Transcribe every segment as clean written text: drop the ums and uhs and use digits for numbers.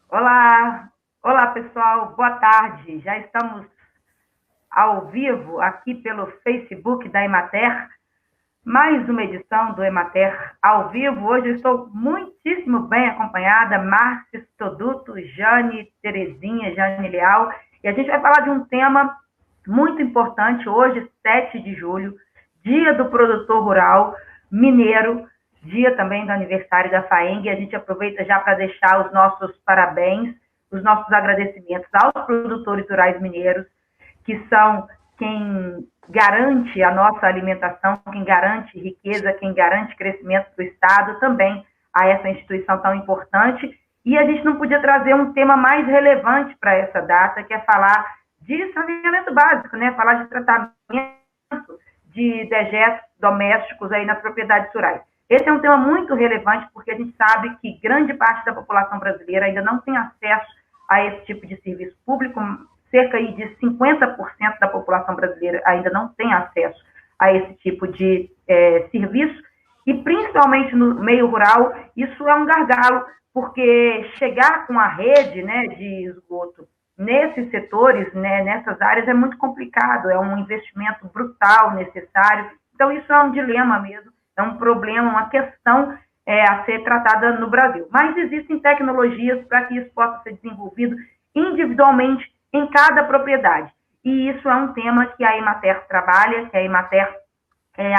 Olá, olá pessoal, boa tarde. Já estamos ao vivo aqui pelo Facebook da Emater, mais uma edição do Emater ao vivo. Hoje eu estou muitíssimo bem acompanhada, Márcia Stoduto, Jane Terezinha, Jane Leal, e a gente vai falar de um tema muito importante hoje, 7 de julho, Dia do Produtor Rural Mineiro, dia também do aniversário da FAENG, e a gente aproveita já para deixar os nossos parabéns, os nossos agradecimentos aos produtores rurais mineiros, que são quem garante a nossa alimentação, quem garante riqueza, quem garante crescimento do Estado, também a essa instituição tão importante. E a gente não podia trazer um tema mais relevante para essa data, que é falar de saneamento básico, né? Falar de tratamento de dejetos domésticos aí nas propriedades rurais. Esse é um tema muito relevante porque a gente sabe que grande parte da população brasileira ainda não tem acesso a esse tipo de serviço público, cerca de 50% da população brasileira ainda não tem acesso a esse tipo de serviço, e principalmente no meio rural, isso é um gargalo, porque chegar com a rede, né, de esgoto nesses setores, né, nessas áreas, é muito complicado, é um investimento brutal necessário. Então, isso é um dilema mesmo, é um problema, uma questão a ser tratada no Brasil. Mas existem tecnologias para que isso possa ser desenvolvido individualmente em cada propriedade. E isso é um tema que a Emater trabalha, que a Emater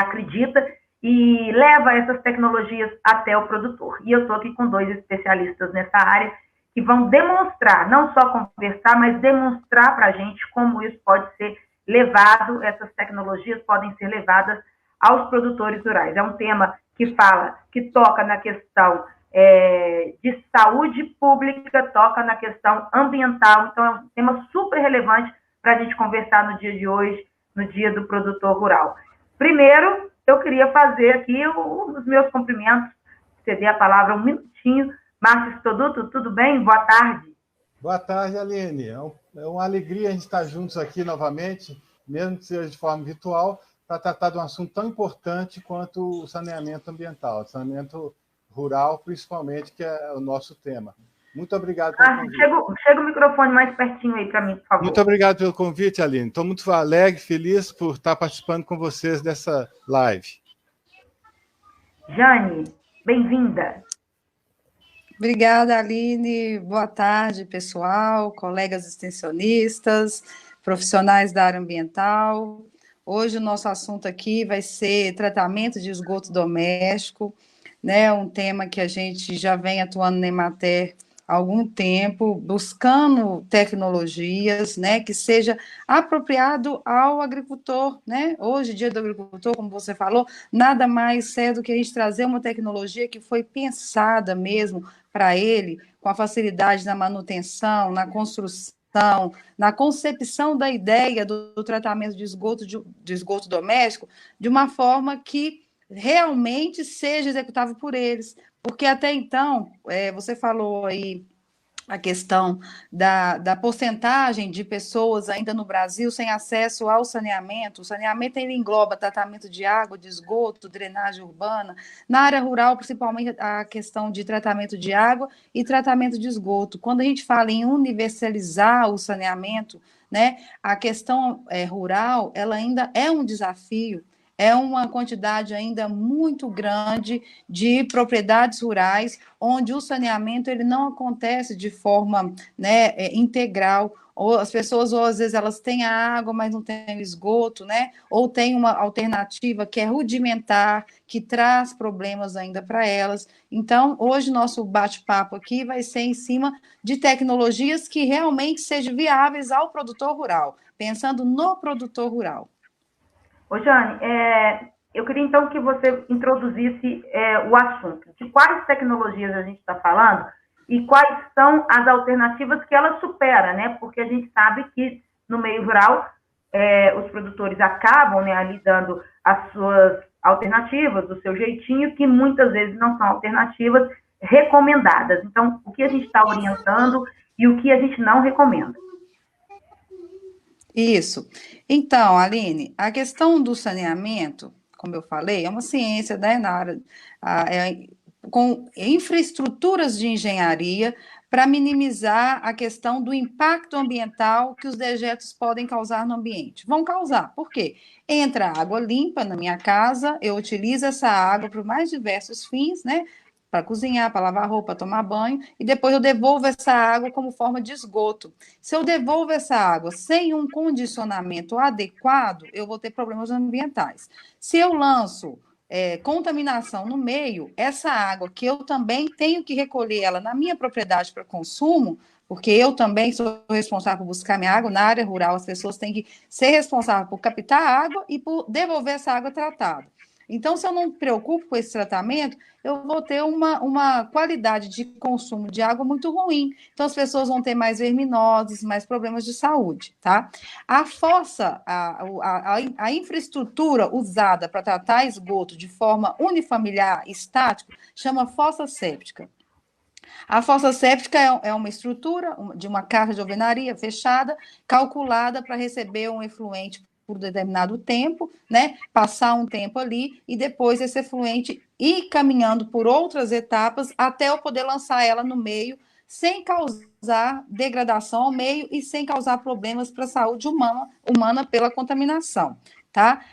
acredita e leva essas tecnologias até o produtor. E eu estou aqui com dois especialistas nessa área que vão demonstrar, não só conversar, mas demonstrar para a gente como isso pode ser levado, essas tecnologias podem ser levadas aos produtores rurais. É um tema que fala, que toca na questão de saúde pública, toca na questão ambiental, então é um tema super relevante para a gente conversar no dia de hoje, no dia do produtor rural. Primeiro, eu queria fazer aqui os meus cumprimentos, ceder a palavra um minutinho. Márcio Stoduto, tudo bem? Boa tarde. Boa tarde, Aline. É uma alegria a gente estar juntos aqui novamente, mesmo que seja de forma virtual, para tratar de um assunto tão importante quanto o saneamento ambiental, saneamento rural, principalmente, que é o nosso tema. Muito obrigado pelo convite. Chega o microfone mais pertinho aí para mim, por favor. Muito obrigado pelo convite, Aline. Estou muito alegre, feliz por estar participando com vocês dessa live. Jane, bem-vinda. Obrigada, Aline. Boa tarde, pessoal, colegas extensionistas, profissionais da área ambiental. Hoje o nosso assunto aqui vai ser tratamento de esgoto doméstico, né? Um tema que a gente já vem atuando na Emater há algum tempo, buscando tecnologias, né, que seja apropriado ao agricultor, né? Hoje, dia do agricultor, como você falou, nada mais é do que a gente trazer uma tecnologia que foi pensada mesmo para ele, com a facilidade na manutenção, na construção, na concepção da ideia do tratamento de esgoto doméstico, de uma forma que realmente seja executável por eles. Porque até então, você falou aí a questão da porcentagem de pessoas ainda no Brasil sem acesso ao saneamento. O saneamento ele engloba tratamento de água, de esgoto, drenagem urbana. Na área rural, principalmente a questão de tratamento de água e tratamento de esgoto. Quando a gente fala em universalizar o saneamento, né, a questão rural, ela ainda é um desafio, é uma quantidade ainda muito grande de propriedades rurais, onde o saneamento ele não acontece de forma, né, integral. Ou as pessoas, ou às vezes, elas têm a água, mas não têm esgoto, né? Ou tem uma alternativa que é rudimentar, que traz problemas ainda para elas. Então, hoje, nosso bate-papo aqui vai ser em cima de tecnologias que realmente sejam viáveis ao produtor rural, pensando no produtor rural. Ô, Jane, eu queria então que você introduzisse o assunto. De quais tecnologias a gente está falando e quais são as alternativas que ela supera, né? Porque a gente sabe que no meio rural os produtores acabam, né, ali dando as suas alternativas, do seu jeitinho, que muitas vezes não são alternativas recomendadas. Então, o que a gente está orientando e o que a gente não recomenda. Isso. Então, Aline, a questão do saneamento, como eu falei, é uma ciência, né, na área, com infraestruturas de engenharia para minimizar a questão do impacto ambiental que os dejetos podem causar no ambiente. Vão causar, por quê? Entra água limpa na minha casa, eu utilizo essa água para os mais diversos fins, né? Para cozinhar, para lavar roupa, tomar banho, e depois eu devolvo essa água como forma de esgoto. Se eu devolvo essa água sem um condicionamento adequado, eu vou ter problemas ambientais. Se eu lanço contaminação no meio, essa água que eu também tenho que recolher ela na minha propriedade para consumo, porque eu também sou responsável por buscar minha água, na área rural as pessoas têm que ser responsáveis por captar a água e por devolver essa água tratada. Então, se eu não me preocupo com esse tratamento, eu vou ter uma qualidade de consumo de água muito ruim. Então, as pessoas vão ter mais verminoses, mais problemas de saúde, tá? A fossa, a infraestrutura usada para tratar esgoto de forma unifamiliar, estático, chama fossa séptica. A fossa séptica é uma estrutura de uma caixa de alvenaria fechada, calculada para receber um efluente por determinado tempo, né? Passar um tempo ali e depois esse efluente ir caminhando por outras etapas até eu poder lançar ela no meio sem causar degradação ao meio e sem causar problemas para a saúde humana pela contaminação, tá?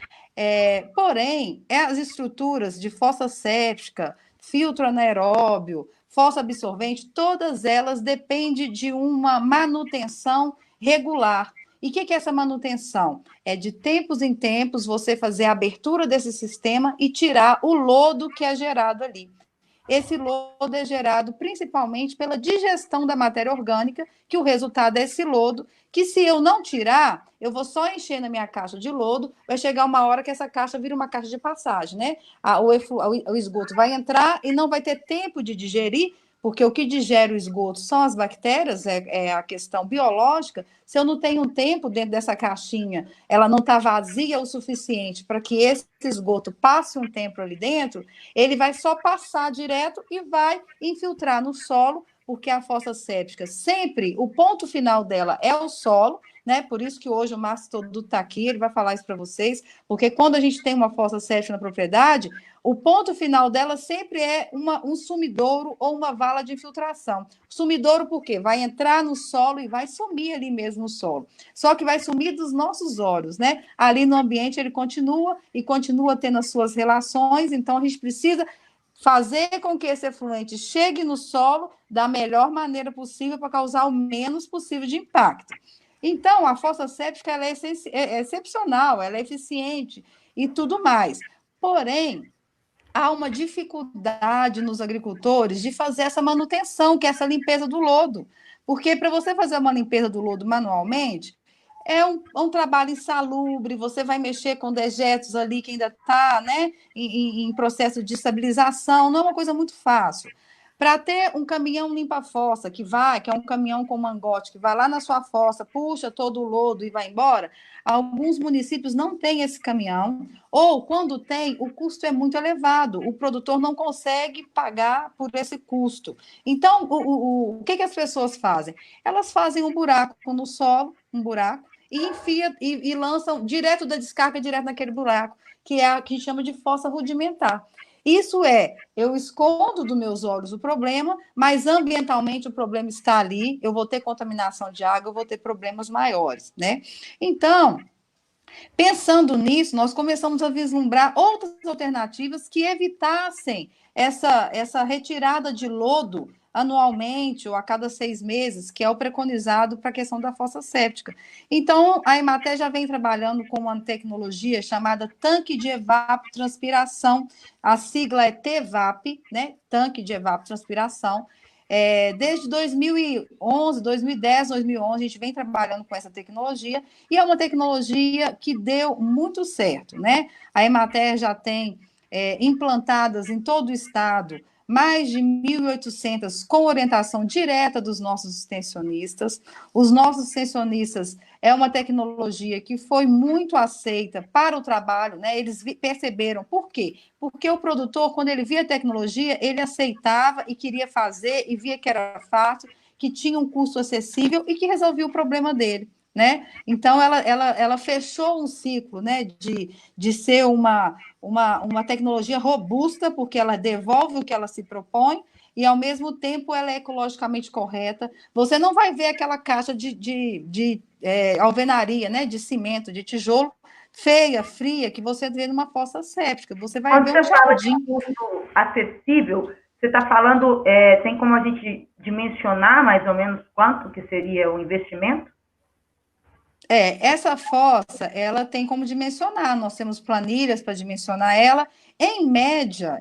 Porém, as estruturas de fossa séptica, filtro anaeróbio, fossa absorvente, todas elas dependem de uma manutenção regular. E o que é essa manutenção? É de tempos em tempos você fazer a abertura desse sistema e tirar o lodo que é gerado ali. Esse lodo é gerado principalmente pela digestão da matéria orgânica, que o resultado é esse lodo, que se eu não tirar, eu vou só encher na minha caixa de lodo, vai chegar uma hora que essa caixa vira uma caixa de passagem, né? O esgoto vai entrar e não vai ter tempo de digerir, porque o que digere o esgoto são as bactérias, é a questão biológica. Se eu não tenho tempo dentro dessa caixinha, ela não está vazia o suficiente para que esse esgoto passe um tempo ali dentro, ele vai só passar direto e vai infiltrar no solo, porque a fossa séptica sempre, o ponto final dela é o solo, né? Por isso que hoje o Márcio todo está aqui, ele vai falar isso para vocês, porque quando a gente tem uma fossa séptica na propriedade, o ponto final dela sempre é um sumidouro ou uma vala de infiltração. Sumidouro por quê? Vai entrar no solo e vai sumir ali mesmo no solo. Só que vai sumir dos nossos olhos, né? Ali no ambiente ele continua e continua tendo as suas relações, então a gente precisa fazer com que esse efluente chegue no solo da melhor maneira possível para causar o menos possível de impacto. Então, a fossa séptica ela é excepcional, ela é eficiente e tudo mais. Porém, há uma dificuldade nos agricultores de fazer essa manutenção, que é essa limpeza do lodo. Porque para você fazer uma limpeza do lodo manualmente, é um trabalho insalubre, você vai mexer com dejetos ali que ainda está, né, em processo de estabilização, não é uma coisa muito fácil. Para ter um caminhão limpa-fossa que é um caminhão com mangote, que vai lá na sua fossa, puxa todo o lodo e vai embora, alguns municípios não têm esse caminhão, ou quando tem, o custo é muito elevado, o produtor não consegue pagar por esse custo. Então, o que as pessoas fazem? Elas fazem um buraco no solo, um buraco, e lançam direto da descarga, direto naquele buraco, que é a que chama de fossa rudimentar. Isso eu escondo dos meus olhos o problema, mas ambientalmente o problema está ali, eu vou ter contaminação de água, eu vou ter problemas maiores, né? Então, pensando nisso, nós começamos a vislumbrar outras alternativas que evitassem essa retirada de lodo anualmente ou a cada 6 meses, que é o preconizado para a questão da fossa séptica. Então, a Emater já vem trabalhando com uma tecnologia chamada tanque de evapotranspiração, a sigla é TEVAP, né? Tanque de evapotranspiração. Desde 2011, 2010, 2011, a gente vem trabalhando com essa tecnologia e é uma tecnologia que deu muito certo, né? A Emater já tem implantadas em todo o estado mais de 1.800 com orientação direta dos nossos extensionistas. Os nossos extensionistas é uma tecnologia que foi muito aceita para o trabalho, né? Eles perceberam. Por quê? Porque o produtor, quando ele via a tecnologia, ele aceitava e queria fazer e via que era fácil, que tinha um custo acessível e que resolvia o problema dele. né? Então, ela fechou um ciclo, né, de ser uma tecnologia robusta, porque ela devolve o que ela se propõe, e, ao mesmo tempo, ela é ecologicamente correta. Você não vai ver aquela caixa de alvenaria, né, de cimento, de tijolo, feia, fria, que você vê numa fossa séptica. Você vai Quando ver um você fala de jardim. custo acessível, você está falando, tem como a gente dimensionar mais ou menos quanto que seria o investimento? Essa fossa, ela tem como dimensionar, nós temos planilhas para dimensionar ela. Em média,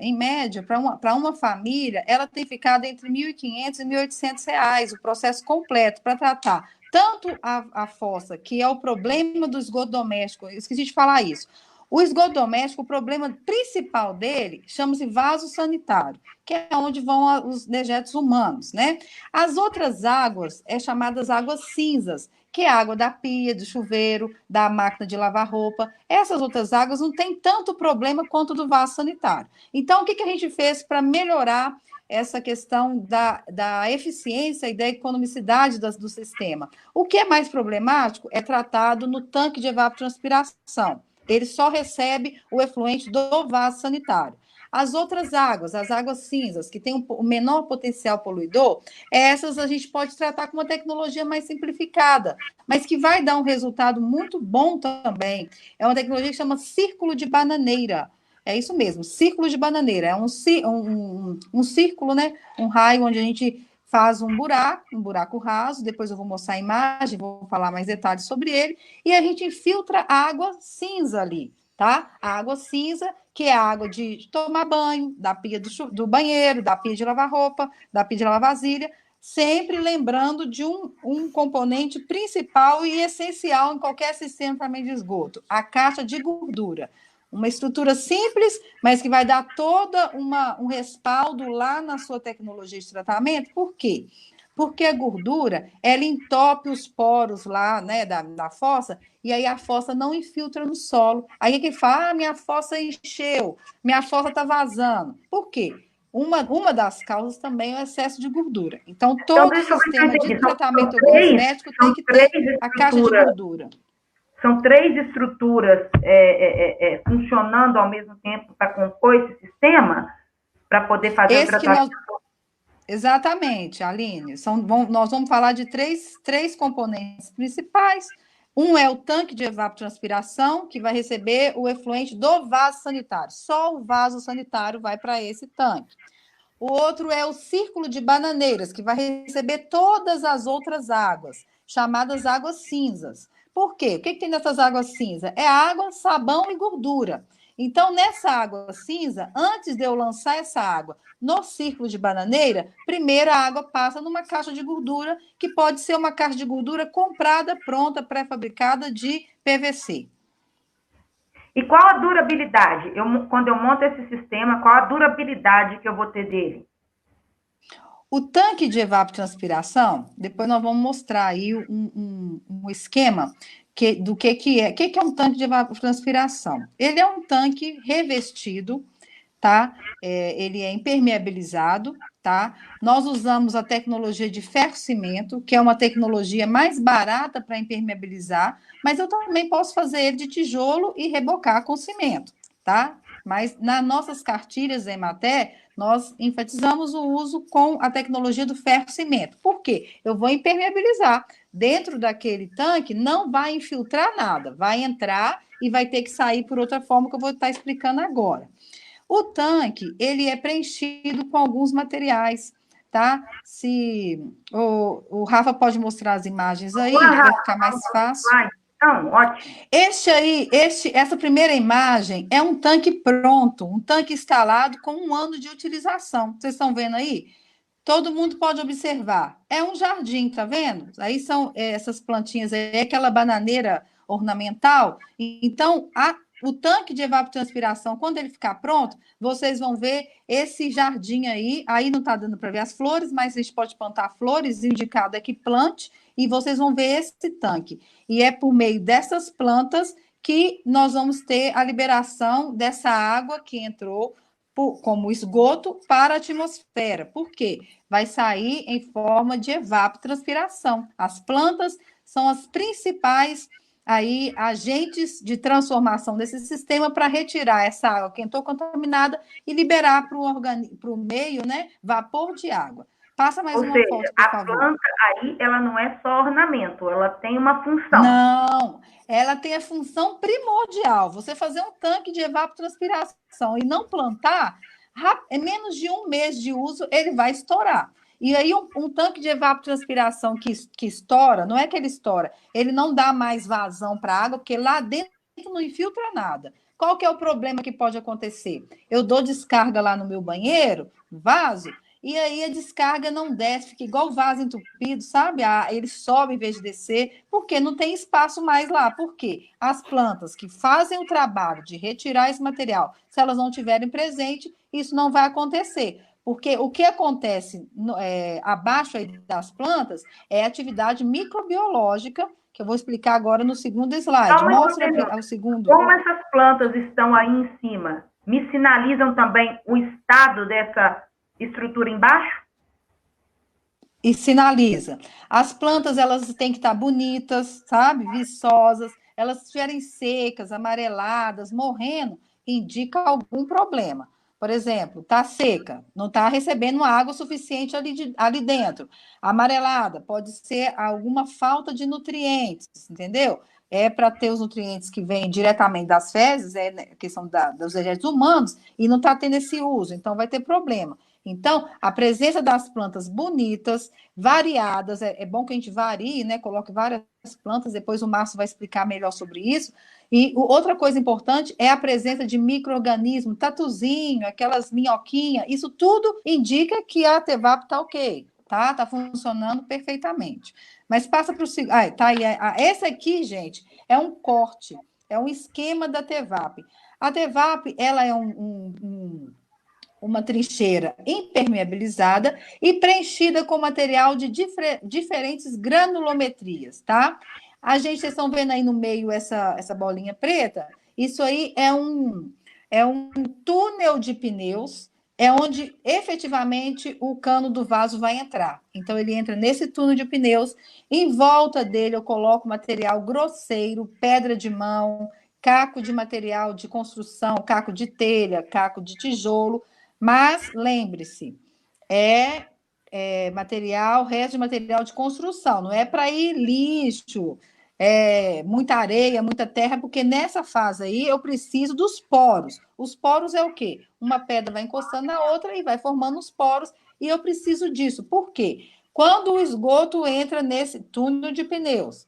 para uma família, ela tem ficado entre R$ 1.500 e R$ 1.800, o processo completo, para tratar tanto a fossa, que é o problema do esgoto doméstico, eu esqueci de falar isso. O esgoto doméstico, o problema principal dele chama-se vaso sanitário, que é onde vão os dejetos humanos, né? As outras águas chamadas águas cinzas, que é a água da pia, do chuveiro, da máquina de lavar roupa. Essas outras águas não têm tanto problema quanto do vaso sanitário. Então, o que a gente fez para melhorar essa questão da eficiência e da economicidade do sistema? O que é mais problemático é tratado no tanque de evapotranspiração. Ele só recebe o efluente do vaso sanitário. As outras águas, as águas cinzas, que têm o menor potencial poluidor, essas a gente pode tratar com uma tecnologia mais simplificada, mas que vai dar um resultado muito bom também. É uma tecnologia que chama círculo de bananeira. É isso mesmo, círculo de bananeira. É um círculo, né? Um raio onde a gente faz um buraco raso, depois eu vou mostrar a imagem, vou falar mais detalhes sobre ele, e a gente infiltra água cinza ali, tá? A água cinza, que é a água de tomar banho, da pia do banheiro, da pia de lavar roupa, da pia de lavar vasilha, sempre lembrando de um componente principal e essencial em qualquer sistema de esgoto, a caixa de gordura. Uma estrutura simples, mas que vai dar toda um respaldo lá na sua tecnologia de tratamento. Por quê? Porque a gordura, ela entope os poros lá, né, da fossa, e aí a fossa não infiltra no solo. Aí quem fala, minha fossa encheu, minha fossa está vazando. Por quê? Uma das causas também é o excesso de gordura. Então, Então, todo deixa eu ver se eu sistema de entendi. tratamento cosmético tem São que ter três a caixa de estruturas, gordura. são três estruturas funcionando ao mesmo tempo para compor esse sistema, para poder fazer o Esse que tratamento. nós, Exatamente, Aline. Nós vamos falar de três componentes principais. Um é o tanque de evapotranspiração, que vai receber o efluente do vaso sanitário. Só o vaso sanitário vai para esse tanque. O outro é o círculo de bananeiras, que vai receber todas as outras águas, chamadas águas cinzas. Por quê? O que tem nessas águas cinzas? É água, sabão e gordura. Então, nessa água cinza, antes de eu lançar essa água no círculo de bananeira, primeiro a água passa numa caixa de gordura, que pode ser uma caixa de gordura comprada, pronta, pré-fabricada de PVC. E qual a durabilidade? Quando eu monto esse sistema, qual a durabilidade que eu vou ter dele? O tanque de evapotranspiração, depois nós vamos mostrar aí um esquema do que é. O que é um tanque de evapotranspiração? Ele é um tanque revestido, tá? Ele é impermeabilizado, tá? Nós usamos a tecnologia de ferro-cimento, que é uma tecnologia mais barata para impermeabilizar, mas eu também posso fazer ele de tijolo e rebocar com cimento, tá? Mas nas nossas cartilhas da Emater, nós enfatizamos o uso com a tecnologia do ferro-cimento. Por quê? Eu vou impermeabilizar. Dentro daquele tanque não vai infiltrar nada, vai entrar e vai ter que sair por outra forma que eu vou estar explicando agora. O tanque, ele é preenchido com alguns materiais, tá? Se o Rafa pode mostrar as imagens aí, Olá, que vai Rafa, ficar vamos mais para o fácil. slide? Então, ótimo. Essa primeira imagem é um tanque pronto, um tanque instalado com 1 ano de utilização. Vocês estão vendo aí? Todo mundo pode observar. É um jardim, tá vendo? Aí são essas plantinhas, é aquela bananeira ornamental. Então, o tanque de evapotranspiração, quando ele ficar pronto, vocês vão ver esse jardim aí. Aí não está dando para ver as flores, mas a gente pode plantar flores, indicado é que plante, e vocês vão ver esse tanque. E é por meio dessas plantas que nós vamos ter a liberação dessa água que entrou como esgoto para a atmosfera. Por quê? Vai sair em forma de evapotranspiração. As plantas são as principais aí agentes de transformação desse sistema para retirar essa água que entrou contaminada e liberar para o meio, né, vapor de água. Passa mais Ou uma seja, foto, por a favor. planta aí, ela não é só ornamento, ela tem uma função. Não, ela tem a função primordial. Você fazer um tanque de evapotranspiração e não plantar, em menos de um mês de uso, ele vai estourar. E aí, um tanque de evapotranspiração que estoura, não é que ele estoura, ele não dá mais vazão para a água, porque lá dentro não infiltra nada. Qual que é o problema que pode acontecer? Eu dou descarga lá no meu banheiro, vaso, e aí a descarga não desce, fica igual vaso entupido, sabe? Ele sobe em vez de descer, porque não tem espaço mais lá. Por quê? As plantas que fazem o trabalho de retirar esse material, se elas não tiverem presente, isso não vai acontecer. Porque o que acontece abaixo aí das plantas é atividade microbiológica, que eu vou explicar agora no segundo slide. Só mais uma Mostra pergunta. o segundo. Como essas plantas estão aí em cima, me sinalizam também o estado dessa estrutura embaixo? E sinaliza. As plantas, elas têm que estar bonitas, sabe? Viçosas. Elas estiverem secas, amareladas, morrendo, indica algum problema. Por exemplo, está seca, não está recebendo água suficiente ali dentro. Amarelada, pode ser alguma falta de nutrientes, entendeu? É para ter os nutrientes que vêm diretamente das fezes, questão dos dejetos humanos, e não está tendo esse uso, então vai ter problema. Então, a presença das plantas bonitas, variadas, é bom que a gente varie, né? Coloque várias plantas, depois o Márcio vai explicar melhor sobre isso. E outra coisa importante é a presença de micro-organismos, tatuzinho, aquelas minhoquinhas, isso tudo indica que a Tevap está ok, tá? Está funcionando perfeitamente. Mas passa para o segundo. Tá aí. Essa aqui, gente, é um corte, é um esquema da Tevap. A Tevap, ela é uma trincheira impermeabilizada e preenchida com material de diferentes granulometrias, tá? Vocês estão vendo aí no meio essa bolinha preta? Isso aí é um túnel de pneus, é onde efetivamente o cano do vaso vai entrar. Então, ele entra nesse túnel de pneus, em volta dele eu coloco material grosseiro, pedra de mão, caco de material de construção, caco de telha, caco de tijolo, mas lembre-se, resto de material de construção, não é para ir lixo, muita areia, muita terra, porque nessa fase aí eu preciso dos poros. Os poros é o quê? Uma pedra vai encostando na outra e vai formando os poros, e eu preciso disso. Por quê? Quando o esgoto entra nesse túnel de pneus,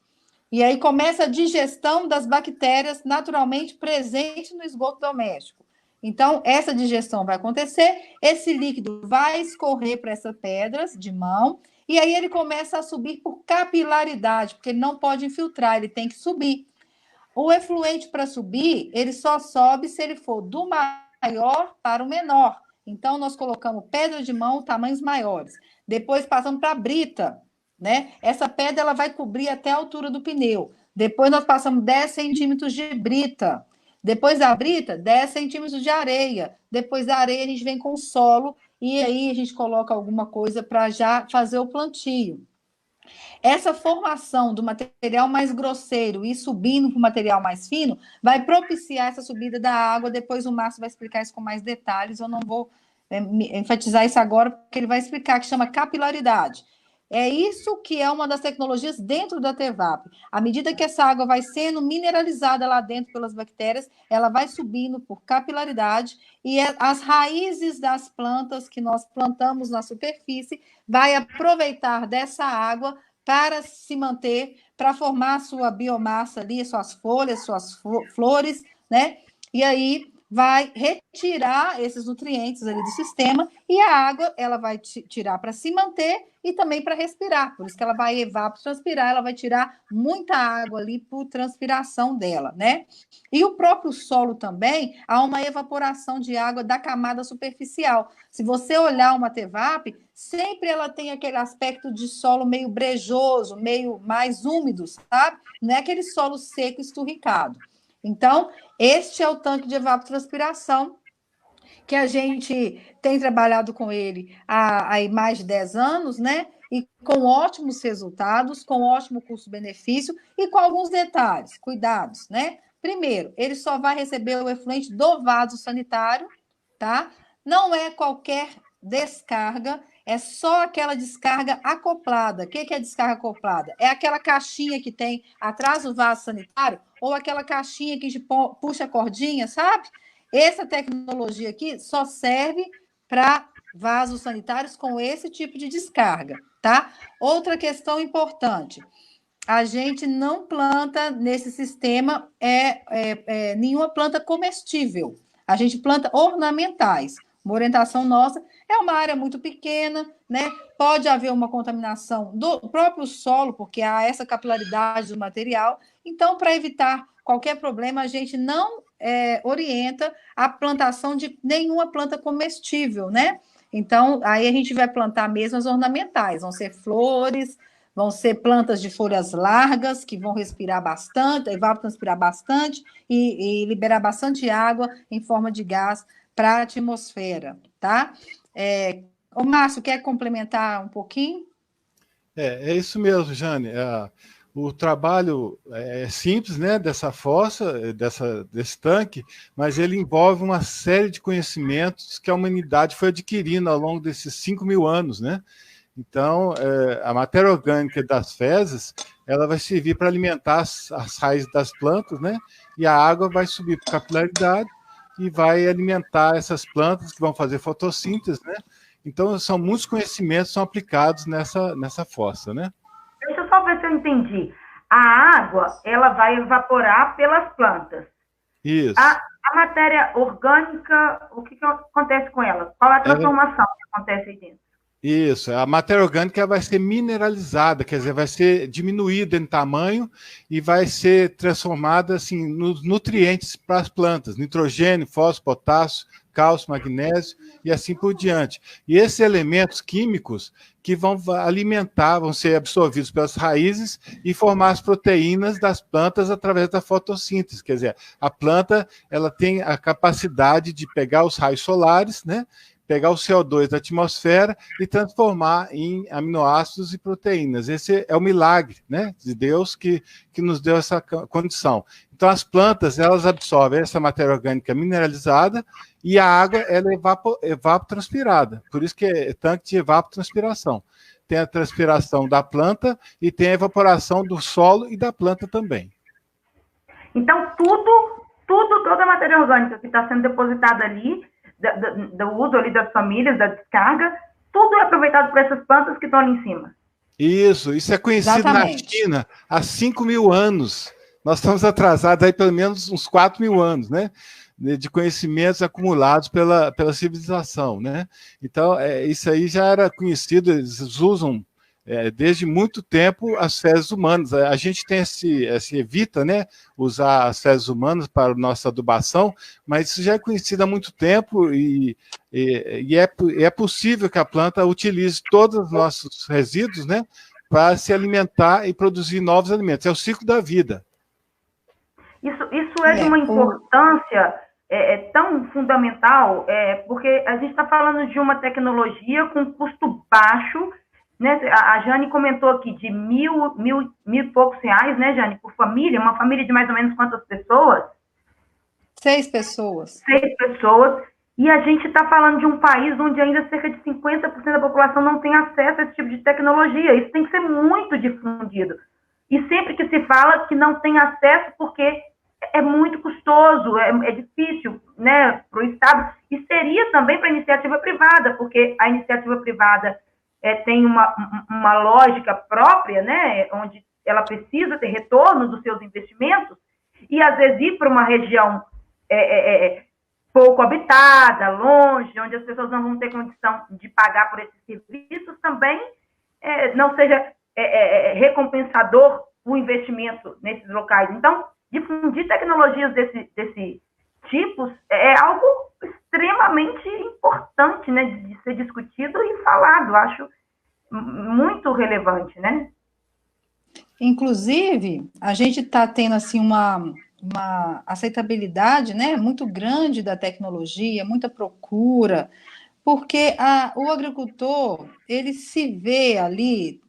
e aí começa a digestão das bactérias naturalmente presentes no esgoto doméstico. Então, essa digestão vai acontecer, esse líquido vai escorrer para essas pedras de mão, e aí ele começa a subir por capilaridade, porque ele não pode infiltrar, ele tem que subir. O efluente, para subir, ele só sobe se ele for do maior para o menor. Então, nós colocamos pedra de mão, tamanhos maiores. Depois passamos para a brita, né? Essa pedra ela vai cobrir até a altura do pneu. Depois nós passamos 10 centímetros de brita. Depois da brita, 10 centímetros de areia. Depois da areia, a gente vem com o solo e aí a gente coloca alguma coisa para já fazer o plantio. Essa formação do material mais grosseiro e subindo para o material mais fino vai propiciar essa subida da água. Depois o Márcio vai explicar isso com mais detalhes. Eu não vou enfatizar isso agora, porque ele vai explicar, que chama capilaridade. É isso que é uma das tecnologias dentro da Tevap. À medida que essa água vai sendo mineralizada lá dentro pelas bactérias, ela vai subindo por capilaridade e as raízes das plantas que nós plantamos na superfície vai aproveitar dessa água para se manter, para formar sua biomassa ali, suas folhas, suas flores, né? E aí vai retirar esses nutrientes ali do sistema e a água ela vai tirar para se manter e também para respirar. Por isso que ela vai evapotranspirar, ela vai tirar muita água ali por transpiração dela, né? E o próprio solo também, há uma evaporação de água da camada superficial. Se você olhar uma Tevap, sempre ela tem aquele aspecto de solo meio brejoso, meio mais úmido, sabe? Não é aquele solo seco esturricado. Então, este é o tanque de evapotranspiração, que a gente tem trabalhado com ele há mais de 10 anos, né? E com ótimos resultados, com ótimo custo-benefício e com alguns detalhes, cuidados, né? Primeiro, ele só vai receber o efluente do vaso sanitário, tá? Não é qualquer descarga, é só aquela descarga acoplada. O que é descarga acoplada? É aquela caixinha que tem atrás do vaso sanitário ou aquela caixinha que puxa a cordinha, sabe? Essa tecnologia aqui só serve para vasos sanitários com esse tipo de descarga, tá? Outra questão importante: a gente não planta nesse sistema nenhuma planta comestível. A gente planta ornamentais. Uma orientação nossa é uma área muito pequena, né? Pode haver uma contaminação do próprio solo, porque há essa capilaridade do material. Então, para evitar qualquer problema, a gente não orienta a plantação de nenhuma planta comestível, né? Então, aí a gente vai plantar mesmo as ornamentais, vão ser flores, vão ser plantas de folhas largas, que vão respirar bastante, evapotranspirar bastante e liberar bastante água em forma de gás para a atmosfera, tá? O Márcio, quer complementar um pouquinho? É isso mesmo, Jane. O trabalho é simples, né, dessa fossa, desse tanque, mas ele envolve uma série de conhecimentos que a humanidade foi adquirindo ao longo desses 5.000 anos, né? Então, a matéria orgânica das fezes, ela vai servir para alimentar as raízes das plantas, né? E a água vai subir por capilaridade e vai alimentar essas plantas que vão fazer fotossíntese, né? Então, são muitos conhecimentos que são aplicados nessa fossa, né? Deixa eu só ver se eu entendi. A água, ela vai evaporar pelas plantas. Isso. A matéria orgânica, o que acontece com ela? Qual é a transformação que acontece aí dentro? Isso, a matéria orgânica vai ser mineralizada, quer dizer, vai ser diminuída em tamanho e vai ser transformada assim, nos nutrientes para as plantas, nitrogênio, fósforo, potássio, cálcio, magnésio e assim por diante. E esses elementos químicos que vão alimentar, vão ser absorvidos pelas raízes e formar as proteínas das plantas através da fotossíntese, quer dizer, a planta ela tem a capacidade de pegar os raios solares, né? Pegar o CO2 da atmosfera e transformar em aminoácidos e proteínas. Esse é o milagre, né, de Deus que nos deu essa condição. Então, as plantas, elas absorvem essa matéria orgânica mineralizada e a água, ela é evapotranspirada. Por isso que é tanque de evapotranspiração. Tem a transpiração da planta e tem a evaporação do solo e da planta também. Então, toda a matéria orgânica que está sendo depositada ali, do uso ali das famílias, da descarga, tudo é aproveitado por essas plantas que estão ali em cima. Isso é conhecido Exatamente. Na China há 5.000 anos. Nós estamos atrasados aí pelo menos uns 4.000 anos, né? De conhecimentos acumulados pela civilização, né? Então, isso aí já era conhecido, eles usam desde muito tempo as fezes humanas. A gente tem evita, né, usar as fezes humanas para nossa adubação, mas isso já é conhecido há muito tempo e é possível que a planta utilize todos os nossos resíduos, né, para se alimentar e produzir novos alimentos. É o ciclo da vida. Isso é de uma importância tão fundamental, porque a gente está falando de uma tecnologia com custo baixo, né? A Jane comentou aqui de mil e poucos reais, né, Jane, por família, uma família de mais ou menos quantas pessoas? 6 pessoas. 6 pessoas, e a gente está falando de um país onde ainda cerca de 50% da população não tem acesso a esse tipo de tecnologia. Isso tem que ser muito difundido. E sempre que se fala que não tem acesso porque é muito custoso, é difícil, né, para o Estado, e seria também para a iniciativa privada, porque a iniciativa privada tem uma lógica própria, né, onde ela precisa ter retorno dos seus investimentos, e às vezes ir para uma região pouco habitada, longe, onde as pessoas não vão ter condição de pagar por esses serviços, também não seja recompensador o investimento nesses locais. Então, difundir tecnologias desse tipo é algo extremamente importante, né, de ser discutido e falado. Acho muito relevante, né? Inclusive, a gente está tendo assim uma aceitabilidade, né, muito grande da tecnologia, muita procura, porque o agricultor, ele se vê ali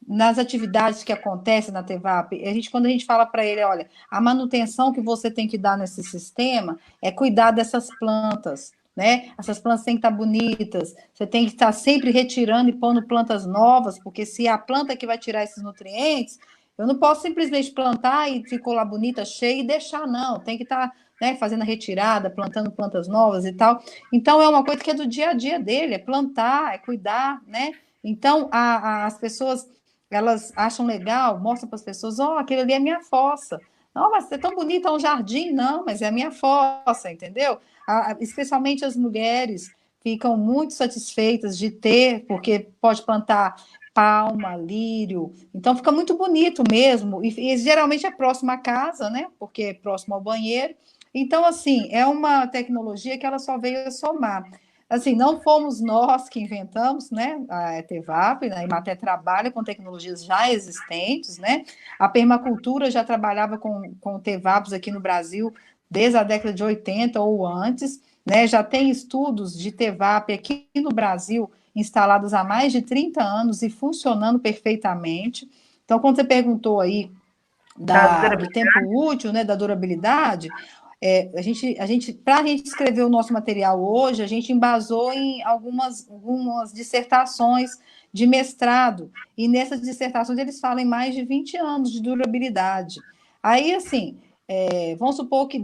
nas atividades que acontecem na TEVAP. Quando a gente fala para ele, olha, a manutenção que você tem que dar nesse sistema é cuidar dessas plantas, né? Essas plantas têm que estar bonitas, você tem que estar sempre retirando e pondo plantas novas, porque se a planta que vai tirar esses nutrientes, eu não posso simplesmente plantar e ficou lá bonita, cheia e deixar, não. Tem que estar, né, fazendo a retirada, plantando plantas novas e tal. Então, é uma coisa que é do dia a dia dele, é plantar, é cuidar, né? Então, as pessoas, elas acham legal, mostram para as pessoas, aquele ali é minha fossa. Não, mas é tão bonito, é um jardim. Não, mas é a minha fossa, entendeu? Especialmente as mulheres ficam muito satisfeitas de ter, porque pode plantar palma, lírio, então fica muito bonito mesmo, e geralmente é próximo à casa, né, porque é próximo ao banheiro, então, assim, é uma tecnologia que ela só veio a somar. Assim, não fomos nós que inventamos, né, a TEVAP, né, a Emater trabalha com tecnologias já existentes, né, a permacultura já trabalhava com TEVAPs aqui no Brasil desde a década de 80 ou antes, né, já tem estudos de TEVAP aqui no Brasil instalados há mais de 30 anos e funcionando perfeitamente. Então, quando você perguntou aí do tempo útil, né, da durabilidade, para a gente escrever o nosso material hoje, a gente embasou em algumas dissertações de mestrado, e nessas dissertações eles falam em mais de 20 anos de durabilidade. Aí, assim, vamos supor que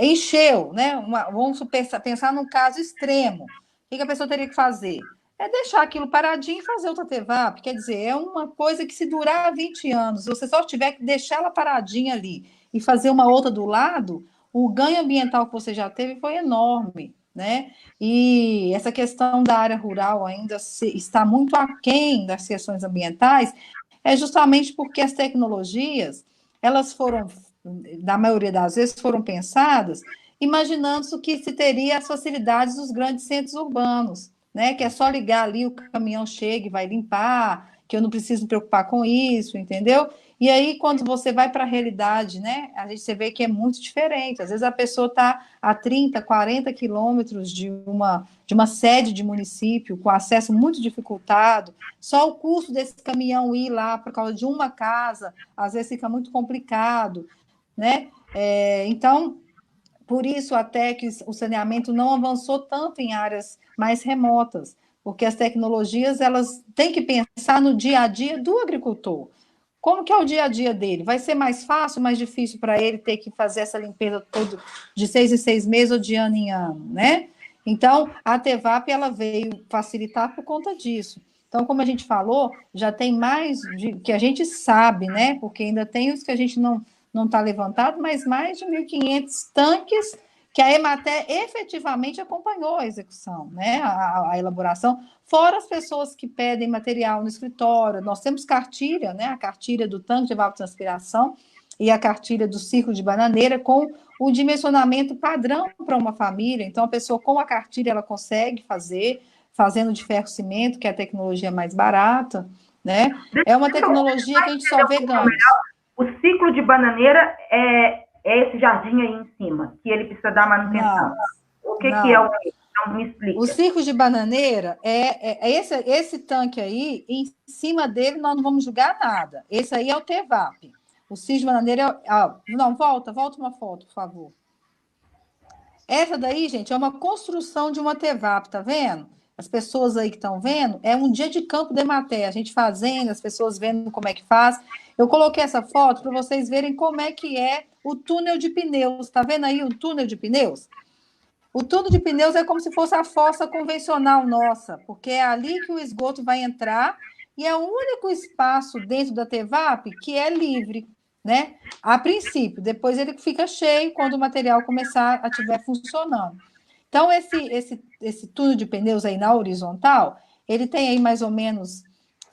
encheu, né? Vamos pensar num caso extremo. O que a pessoa teria que fazer? É deixar aquilo paradinho e fazer outra TEVAP. Quer dizer, é uma coisa que se durar 20 anos, se você só tiver que deixar ela paradinha ali e fazer uma outra do lado, o ganho ambiental que você já teve foi enorme, né? E essa questão da área rural ainda está muito aquém das questões ambientais, é justamente porque as tecnologias, elas foram, na maioria das vezes, foram pensadas imaginando que se teria as facilidades dos grandes centros urbanos, né? Que é só ligar ali, o caminhão chega e vai limpar, que eu não preciso me preocupar com isso, entendeu? E aí, quando você vai para a realidade, né, você vê que é muito diferente. Às vezes a pessoa está a 30, 40 quilômetros de uma sede de município, com acesso muito dificultado. Só o custo desse caminhão ir lá por causa de uma casa, às vezes fica muito complicado, né? Então, por isso até que o saneamento não avançou tanto em áreas mais remotas, porque as tecnologias, elas têm que pensar no dia a dia do agricultor. Como que é o dia a dia dele? Vai ser mais fácil, mais difícil para ele ter que fazer essa limpeza todo de 6 em 6 meses ou de ano em ano, né? Então, a TEVAP, ela veio facilitar por conta disso. Então, como a gente falou, já tem mais que a gente sabe, né? Porque ainda tem os que a gente não está levantado, mas mais de 1.500 tanques que a Emater efetivamente acompanhou a execução, né? A elaboração, fora as pessoas que pedem material no escritório. Nós temos cartilha, né? A cartilha do tanque de evapotranspiração e a cartilha do ciclo de bananeira com o dimensionamento padrão para uma família. Então, a pessoa com a cartilha, ela consegue fazer, fazendo de ferro-cimento, que é a tecnologia mais barata, né? É uma tecnologia que a gente só vê ganhos. O ciclo de bananeira é esse jardim aí em cima, que ele precisa dar manutenção. O que é o que? Então, me explica. O ciclo de bananeira é esse tanque aí, em cima dele nós não vamos julgar nada. Esse aí é o TEVAP. O ciclo de bananeira não, volta uma foto, por favor. Essa daí, gente, é uma construção de uma TEVAP, tá vendo? As pessoas aí que estão vendo, é um dia de campo de Emater, a gente fazendo, as pessoas vendo como é que faz. Eu coloquei essa foto para vocês verem como é que é o túnel de pneus. Tá vendo aí o túnel de pneus? O túnel de pneus é como se fosse a fossa convencional nossa, porque é ali que o esgoto vai entrar e é o único espaço dentro da TEVAP que é livre, né? A princípio, depois ele fica cheio quando o material começar a estiver funcionando. Então, esse túnel de pneus aí na horizontal, ele tem aí mais ou menos,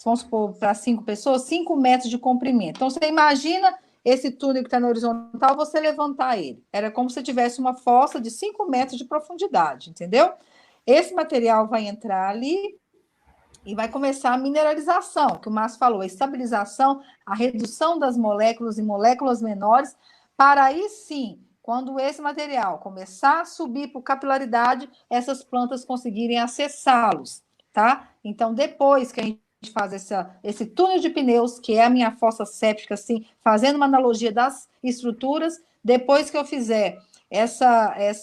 vamos supor, para 5 pessoas, 5 metros de comprimento. Então, você imagina esse túnel que está na horizontal, você levantar ele. Era como se tivesse uma fossa de 5 metros de profundidade, entendeu? Esse material vai entrar ali e vai começar a mineralização, que o Márcio falou, a estabilização, a redução das moléculas em moléculas menores, para aí sim, quando esse material começar a subir por capilaridade, essas plantas conseguirem acessá-los, tá? Então, depois que a gente faz esse túnel de pneus, que é a minha fossa séptica, assim, fazendo uma analogia das estruturas, depois que eu fizer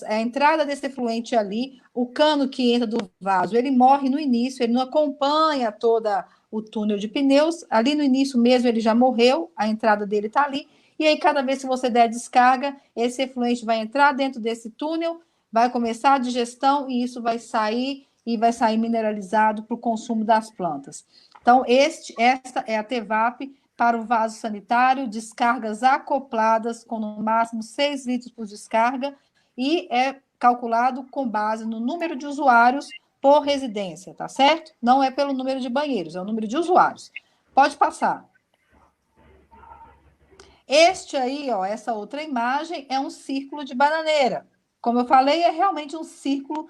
a entrada desse efluente ali, o cano que entra do vaso, ele morre no início, ele não acompanha toda o túnel de pneus, ali no início mesmo ele já morreu, a entrada dele está ali, e aí cada vez que você der descarga, esse efluente vai entrar dentro desse túnel, vai começar a digestão e isso vai sair e vai sair mineralizado para o consumo das plantas. Então, esta é a TEVAP para o vaso sanitário, descargas acopladas com no máximo 6 litros por descarga e é calculado com base no número de usuários por residência, tá certo? Não é pelo número de banheiros, é o número de usuários. Pode passar. Este aí, ó, essa outra imagem é um círculo de bananeira. Como eu falei, é realmente um círculo.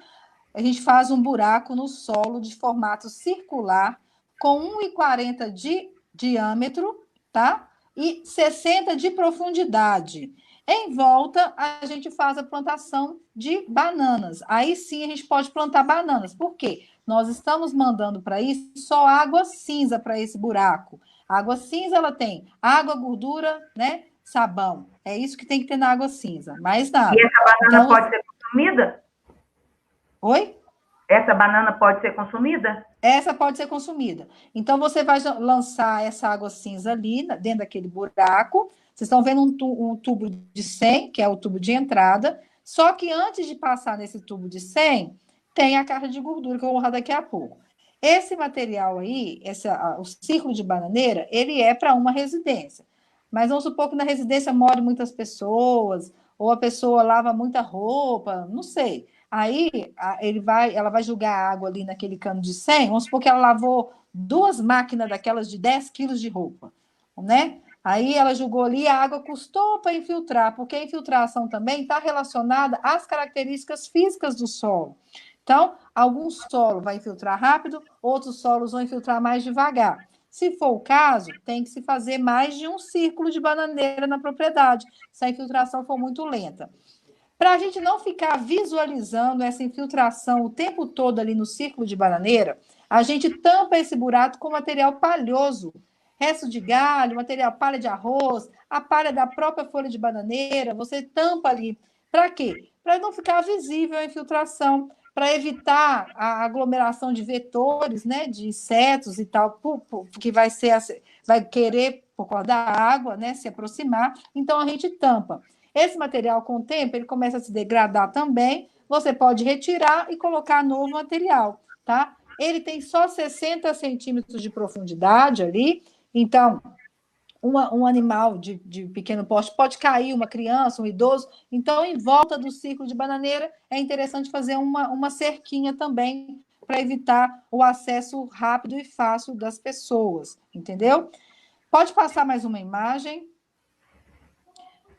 A gente faz um buraco no solo de formato circular com 1,40 de diâmetro, tá? E 60 de profundidade. Em volta, a gente faz a plantação de bananas. Aí sim a gente pode plantar bananas. Por quê? Nós estamos mandando para isso só água cinza para esse buraco. A água cinza, ela tem água, gordura, né? Sabão. É isso que tem que ter na água cinza, mais nada. E essa banana pode ser consumida? Oi? Essa banana pode ser consumida? Essa pode ser consumida. Então, você vai lançar essa água cinza ali, dentro daquele buraco. Vocês estão vendo um tubo de 100, que é o tubo de entrada. Só que antes de passar nesse tubo de 100, tem a caixa de gordura, que eu vou mostrar daqui a pouco. Esse material aí, o círculo de bananeira, ele é para uma residência. Mas vamos supor que na residência moram muitas pessoas, ou a pessoa lava muita roupa, não sei. Aí ela vai jogar água ali naquele cano de 100, vamos supor que ela lavou 2 máquinas daquelas de 10 quilos de roupa, né? Aí ela jogou ali, a água custou para infiltrar, porque a infiltração também está relacionada às características físicas do solo. Então, alguns solos vai infiltrar rápido, outros solos vão infiltrar mais devagar. Se for o caso, tem que se fazer mais de um círculo de bananeira na propriedade, se a infiltração for muito lenta. Para a gente não ficar visualizando essa infiltração o tempo todo ali no círculo de bananeira, a gente tampa esse buraco com material palhoso, resto de galho, material palha de arroz, a palha da própria folha de bananeira, você tampa ali. Para quê? Para não ficar visível a infiltração, para evitar a aglomeração de vetores, né, de insetos e tal, que vai querer, por causa da água, né, se aproximar. Então, a gente tampa. Esse material, com o tempo, ele começa a se degradar também. Você pode retirar e colocar novo material, tá? Ele tem só 60 centímetros de profundidade ali. Então, um animal de pequeno porte pode cair, uma criança, um idoso. Então, em volta do círculo de bananeira, é interessante fazer uma cerquinha também para evitar o acesso rápido e fácil das pessoas, entendeu? Pode passar mais uma imagem.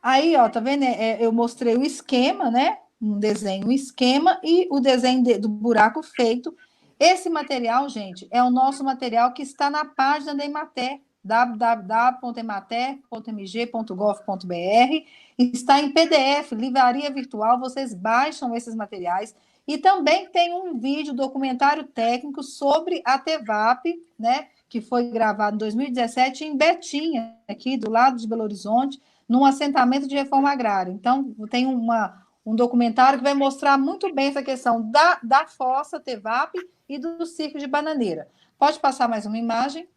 Aí, ó, tá vendo? Eu mostrei o esquema, né? Um desenho, um esquema e o desenho do buraco feito. Esse material, gente, é o nosso material que está na página da Emater, www.emater.mg.gov.br. Está em PDF, livraria virtual, vocês baixam esses materiais. E também tem um vídeo, documentário técnico sobre a TEVAP, né? Que foi gravado em 2017 em Betinha, aqui do lado de Belo Horizonte, num assentamento de reforma agrária. Então, tem um documentário que vai mostrar muito bem essa questão da fossa TEVAP e do círculo de bananeira. Pode passar mais uma imagem?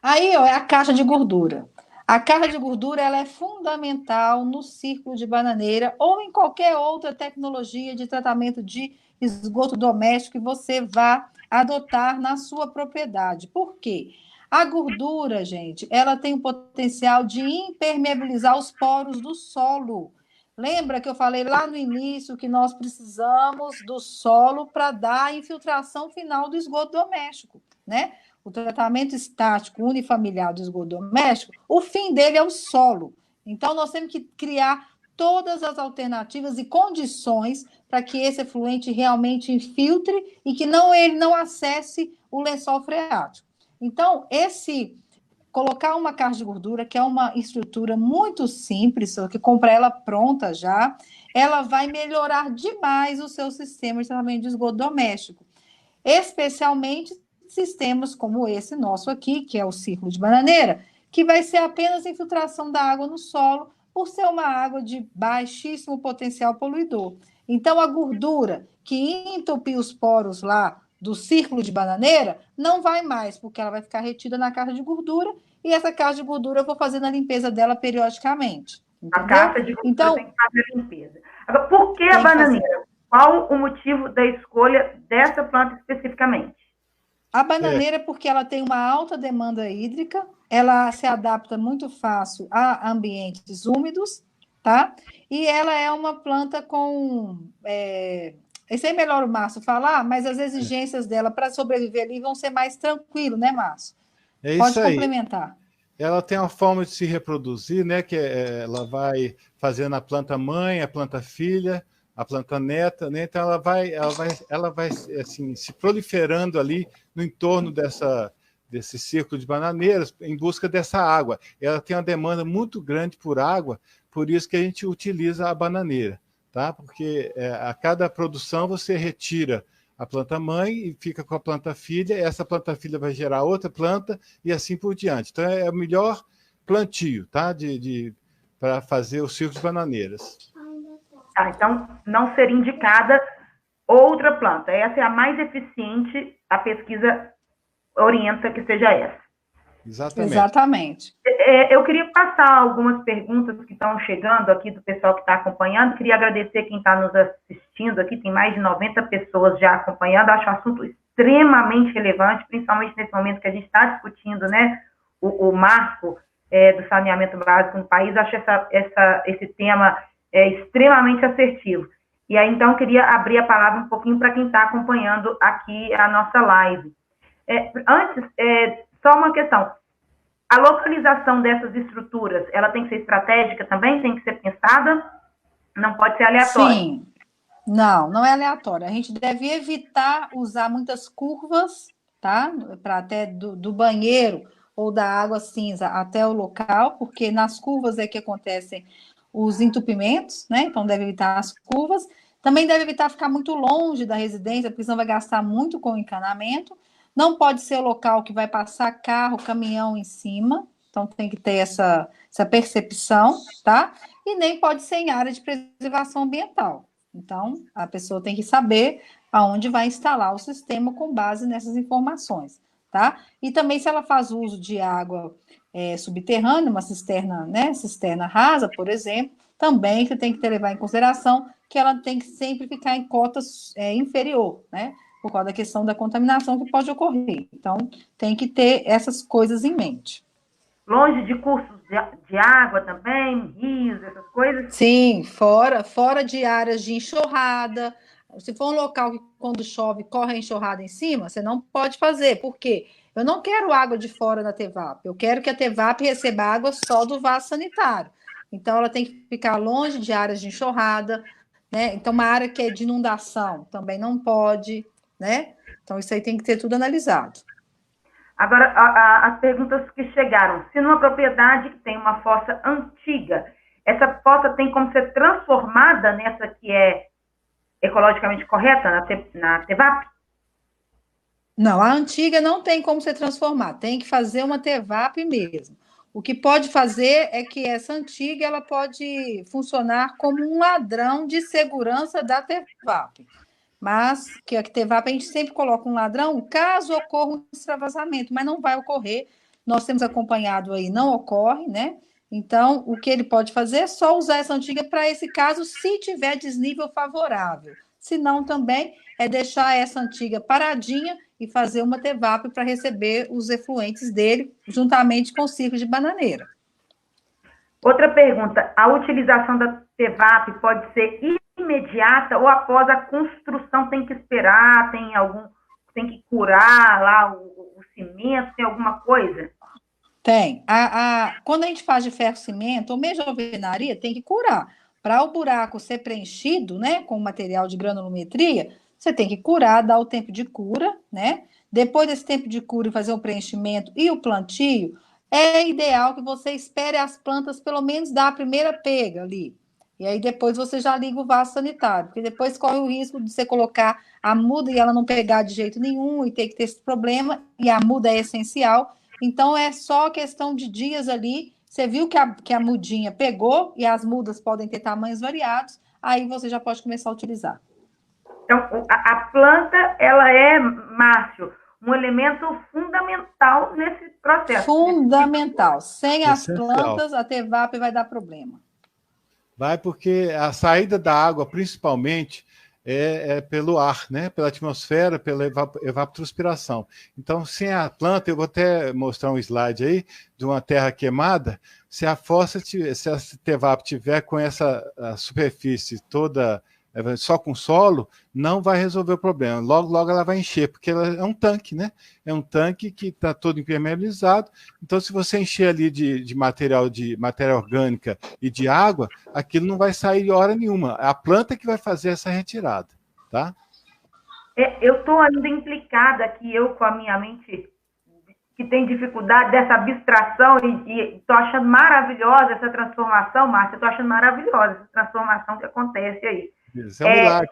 Aí, ó, é a caixa de gordura. A caixa de gordura ela é fundamental no círculo de bananeira ou em qualquer outra tecnologia de tratamento de esgoto doméstico que você vá adotar na sua propriedade. Por quê? A gordura, gente, ela tem o potencial de impermeabilizar os poros do solo. Lembra que eu falei lá no início que nós precisamos do solo para dar a infiltração final do esgoto doméstico, né? O tratamento estático unifamiliar do esgoto doméstico, o fim dele é o solo. Então, nós temos que criar todas as alternativas e condições para que esse efluente realmente infiltre e que ele não acesse o lençol freático. Então, colocar uma caixa de gordura, que é uma estrutura muito simples, que compra ela pronta já, ela vai melhorar demais o seu sistema de tratamento de esgoto doméstico, especialmente sistemas como esse nosso aqui, que é o ciclo de bananeira, que vai ser apenas infiltração da água no solo, por ser uma água de baixíssimo potencial poluidor. Então, a gordura que entupir os poros lá do círculo de bananeira não vai mais, porque ela vai ficar retida na caixa de gordura, e essa caixa de gordura eu vou fazendo a limpeza dela periodicamente. Entendeu? A caixa de gordura então, tem que fazer a limpeza. Agora, por que a bananeira? Qual o motivo da escolha dessa planta especificamente? A bananeira é porque ela tem uma alta demanda hídrica, ela se adapta muito fácil a ambientes úmidos, tá? E ela é uma planta com... Esse é melhor o Márcio falar, mas as exigências dela para sobreviver ali vão ser mais tranquilo, né, Márcio? É isso Pode aí. complementar. Ela tem uma forma de se reproduzir, né? Que ela vai fazendo a planta mãe, a planta filha, a planta neta, né? Então ela vai assim, se proliferando ali no entorno desse círculo de bananeiras em busca dessa água. Ela tem uma demanda muito grande por água, por isso que a gente utiliza a bananeira, tá? Porque a cada produção você retira a planta mãe e fica com a planta filha, essa planta filha vai gerar outra planta e assim por diante. Então é o melhor plantio, tá? Para fazer o círculo de bananeiras. Então não seria indicada outra planta. Essa é a mais eficiente, a pesquisa orienta que seja essa. Exatamente. Eu queria passar algumas perguntas que estão chegando aqui do pessoal que está acompanhando. Queria agradecer quem está nos assistindo aqui. Tem mais de 90 pessoas já acompanhando. Acho um assunto extremamente relevante, principalmente nesse momento que a gente está discutindo, né, o marco do saneamento básico no país. Acho esse tema extremamente assertivo. E aí, então, queria abrir a palavra um pouquinho para quem está acompanhando aqui a nossa live. Antes, só uma questão. A localização dessas estruturas, ela tem que ser estratégica também? Tem que ser pensada? Não pode ser aleatória? Sim. Não é aleatória. A gente deve evitar usar muitas curvas, tá? Para até do banheiro ou da água cinza até o local, porque nas curvas é que acontecem os entupimentos, né? Então deve evitar as curvas. Também deve evitar ficar muito longe da residência, porque senão vai gastar muito com o encanamento. Não pode ser o local que vai passar carro, caminhão em cima, então tem que ter essa percepção, tá? E nem pode ser em área de preservação ambiental. Então, a pessoa tem que saber aonde vai instalar o sistema com base nessas informações, tá? E também se ela faz uso de água subterrânea, uma cisterna, né? Cisterna rasa, por exemplo, também você tem que levar em consideração que ela tem que sempre ficar em cota inferior, né? Por causa da questão da contaminação que pode ocorrer. Então, tem que ter essas coisas em mente. Longe de cursos de água também, rios, essas coisas? Sim, fora de áreas de enxurrada. Se for um local que, quando chove, corre a enxurrada em cima, você não pode fazer. Por quê? Eu não quero água de fora da TEVAP. Eu quero que a TEVAP receba água só do vaso sanitário. Então, ela tem que ficar longe de áreas de enxurrada, né? Então, uma área que é de inundação também não pode, né? Então, isso aí tem que ter tudo analisado. Agora, as perguntas que chegaram. Se numa propriedade que tem uma fossa antiga, essa fossa tem como ser transformada nessa que é ecologicamente correta, na TEVAP? Não, a antiga não tem como ser transformada. Tem que fazer uma TEVAP mesmo. O que pode fazer é que essa antiga ela pode funcionar como um ladrão de segurança da TEVAP. Mas que a TEVAP a gente sempre coloca um ladrão caso ocorra um extravasamento, mas não vai ocorrer. Nós temos acompanhado aí, não ocorre, né? Então, o que ele pode fazer é só usar essa antiga para esse caso, se tiver desnível favorável. Se não, também é deixar essa antiga paradinha e fazer uma TEVAP para receber os efluentes dele, juntamente com o ciclo de bananeira. Outra pergunta, a utilização da TEVAP pode ser imediata ou após a construção tem que esperar, tem que curar lá o cimento, tem alguma coisa? Tem. Quando a gente faz de ferro-cimento, ou mesmo alvenaria, tem que curar. Para o buraco ser preenchido, né, com material de granulometria, você tem que curar, dar o tempo de cura, né? Depois desse tempo de cura e fazer o preenchimento e o plantio, é ideal que você espere as plantas pelo menos dar a primeira pega ali. E aí depois você já liga o vaso sanitário, porque depois corre o risco de você colocar a muda e ela não pegar de jeito nenhum e ter que ter esse problema, e a muda é essencial. Então é só questão de dias ali. Você viu que a mudinha pegou e as mudas podem ter tamanhos variados, aí você já pode começar a utilizar. Então, a planta, ela é, Márcio, um elemento fundamental nesse processo. Fundamental. Sem as Essencial. plantas, a TEVAP vai dar problema. Vai porque a saída da água, principalmente, é pelo ar, né? Pela atmosfera, pela evapotranspiração. Então, sem a planta, eu vou até mostrar um slide aí de uma terra queimada. Se a fossa, se a TEVAP tiver com essa superfície toda só com solo, não vai resolver o problema. Logo, logo ela vai encher, porque ela é um tanque, né? É um tanque que está todo impermeabilizado. Então, se você encher ali de matéria orgânica e de água, aquilo não vai sair hora nenhuma. É a planta que vai fazer essa retirada, tá? Eu estou ainda implicada aqui, eu com a minha mente, que tem dificuldade dessa abstração, e estou achando maravilhosa essa transformação, Márcia, estou achando maravilhosa essa transformação que acontece aí. Isso é um milagre.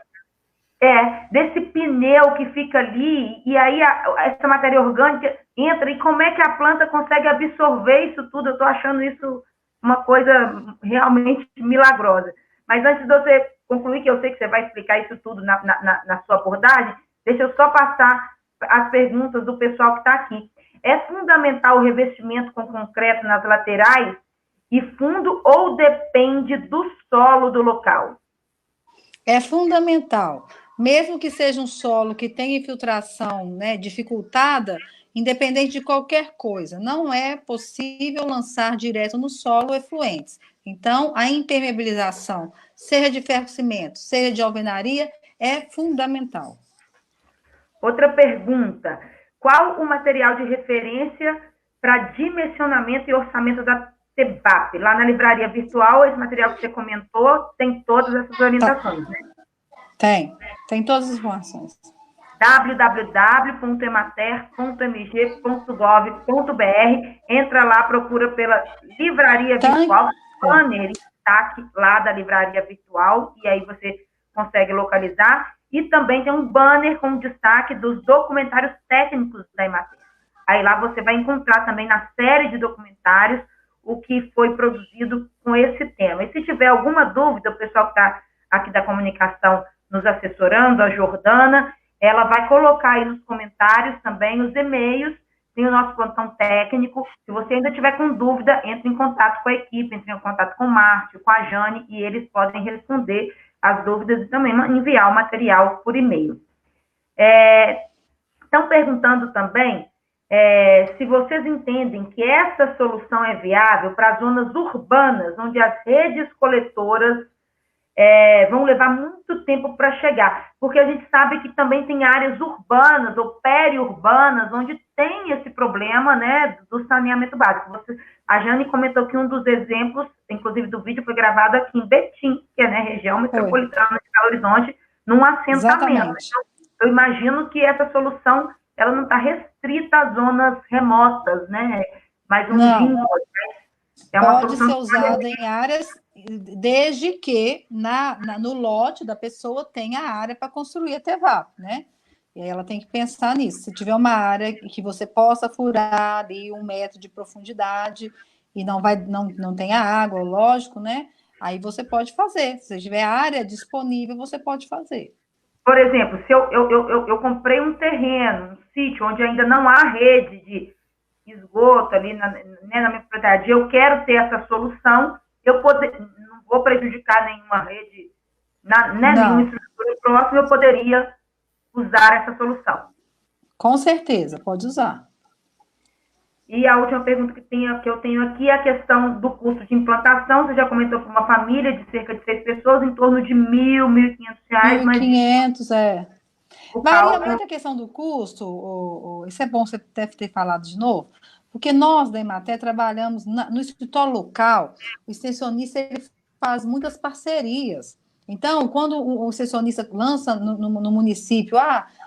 Desse pneu que fica ali, e aí essa matéria orgânica entra, e como é que a planta consegue absorver isso tudo? Eu estou achando isso uma coisa realmente milagrosa. Mas antes de você concluir, que eu sei que você vai explicar isso tudo na sua abordagem, deixa eu só passar as perguntas do pessoal que está aqui. É fundamental o revestimento com concreto nas laterais e fundo, ou depende do solo do local? É fundamental. Mesmo que seja um solo que tenha infiltração, né, dificultada, independente de qualquer coisa, não é possível lançar direto no solo efluentes. Então, a impermeabilização, seja de ferro-cimento, seja de alvenaria, é fundamental. Outra pergunta: qual o material de referência para dimensionamento e orçamento da TEVAP? Lá na livraria virtual, esse material que você comentou tem todas essas orientações, né? Tem todas as informações. www.emater.mg.gov.br. Entra lá, procura pela livraria virtual, banner em destaque lá da livraria virtual, e aí você consegue localizar. E também tem um banner com destaque dos documentários técnicos da Emater. Aí lá você vai encontrar também na série de documentários o que foi produzido com esse tema. E se tiver alguma dúvida, o pessoal que está aqui da comunicação nos assessorando, a Jordana, ela vai colocar aí nos comentários também os e-mails, tem o nosso plantão técnico. Se você ainda tiver com dúvida, entre em contato com a equipe, entre em contato com o Márcio, com a Jane, e eles podem responder as dúvidas e também enviar o material por e-mail. Estão perguntando também se vocês entendem que essa solução é viável para zonas urbanas, onde as redes coletoras vão levar muito tempo para chegar, porque a gente sabe que também tem áreas urbanas ou periurbanas onde tem esse problema, né, do saneamento básico. A Jane comentou que um dos exemplos, inclusive do vídeo, foi gravado aqui em Betim, que é, né, região metropolitana de Belo Horizonte, num assentamento. Exatamente. Então, eu imagino que essa solução ela não está restrita a zonas remotas, né? Mas pode ser usada em áreas, desde que no lote da pessoa tenha área para construir a TEVAP, né? E aí ela tem que pensar nisso. Se tiver uma área que você possa furar ali 1 metro de profundidade e não tenha água, lógico, né? Aí você pode fazer. Se tiver área disponível, você pode fazer. Por exemplo, se eu comprei um terreno, um sítio onde ainda não há rede de esgoto ali na minha propriedade, eu quero ter essa solução, não vou prejudicar nenhuma rede, nenhuma estrutura próxima, eu poderia usar essa solução. Com certeza, pode usar. E a última pergunta que eu tenho aqui é a questão do custo de implantação. Você já comentou para uma família de cerca de 6 pessoas, em torno de R$ 1.000, R$ 1.500. Varia muito a questão do custo, isso é bom você deve ter falado de novo, porque nós da Emater trabalhamos no escritório local, o extensionista ele faz muitas parcerias. Então, quando o extensionista lança no município,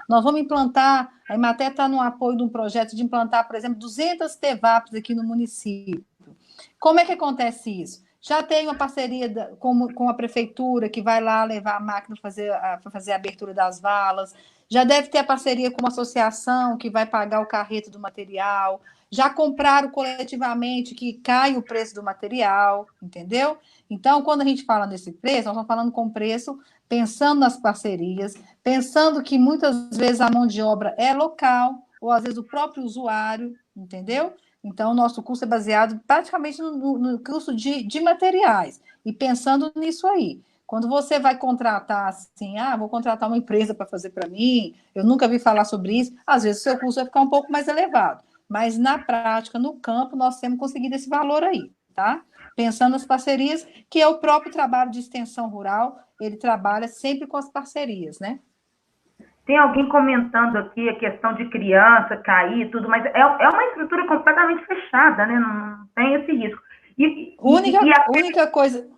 nós vamos implantar, a Emater está no apoio de um projeto de implantar, por exemplo, 200 TVAPs aqui no município. Como é que acontece isso? Já tem uma parceria com a prefeitura, que vai lá levar a máquina para fazer a abertura das valas, já deve ter a parceria com uma associação que vai pagar o carreto do material, já compraram coletivamente que cai o preço do material, entendeu? Então, quando a gente fala nesse preço, nós estamos falando com preço, pensando nas parcerias, pensando que muitas vezes a mão de obra é local, ou às vezes o próprio usuário, entendeu? Então, o nosso custo é baseado praticamente no custo de materiais, e pensando nisso aí. Quando você vai contratar assim, vou contratar uma empresa para fazer para mim, eu nunca vi falar sobre isso, às vezes o seu custo vai ficar um pouco mais elevado. Mas na prática, no campo, nós temos conseguido esse valor aí, tá? Pensando nas parcerias, que é o próprio trabalho de extensão rural, ele trabalha sempre com as parcerias, né? Tem alguém comentando aqui a questão de criança cair e tudo, mas é uma estrutura completamente fechada, né? Não tem esse risco. Única coisa...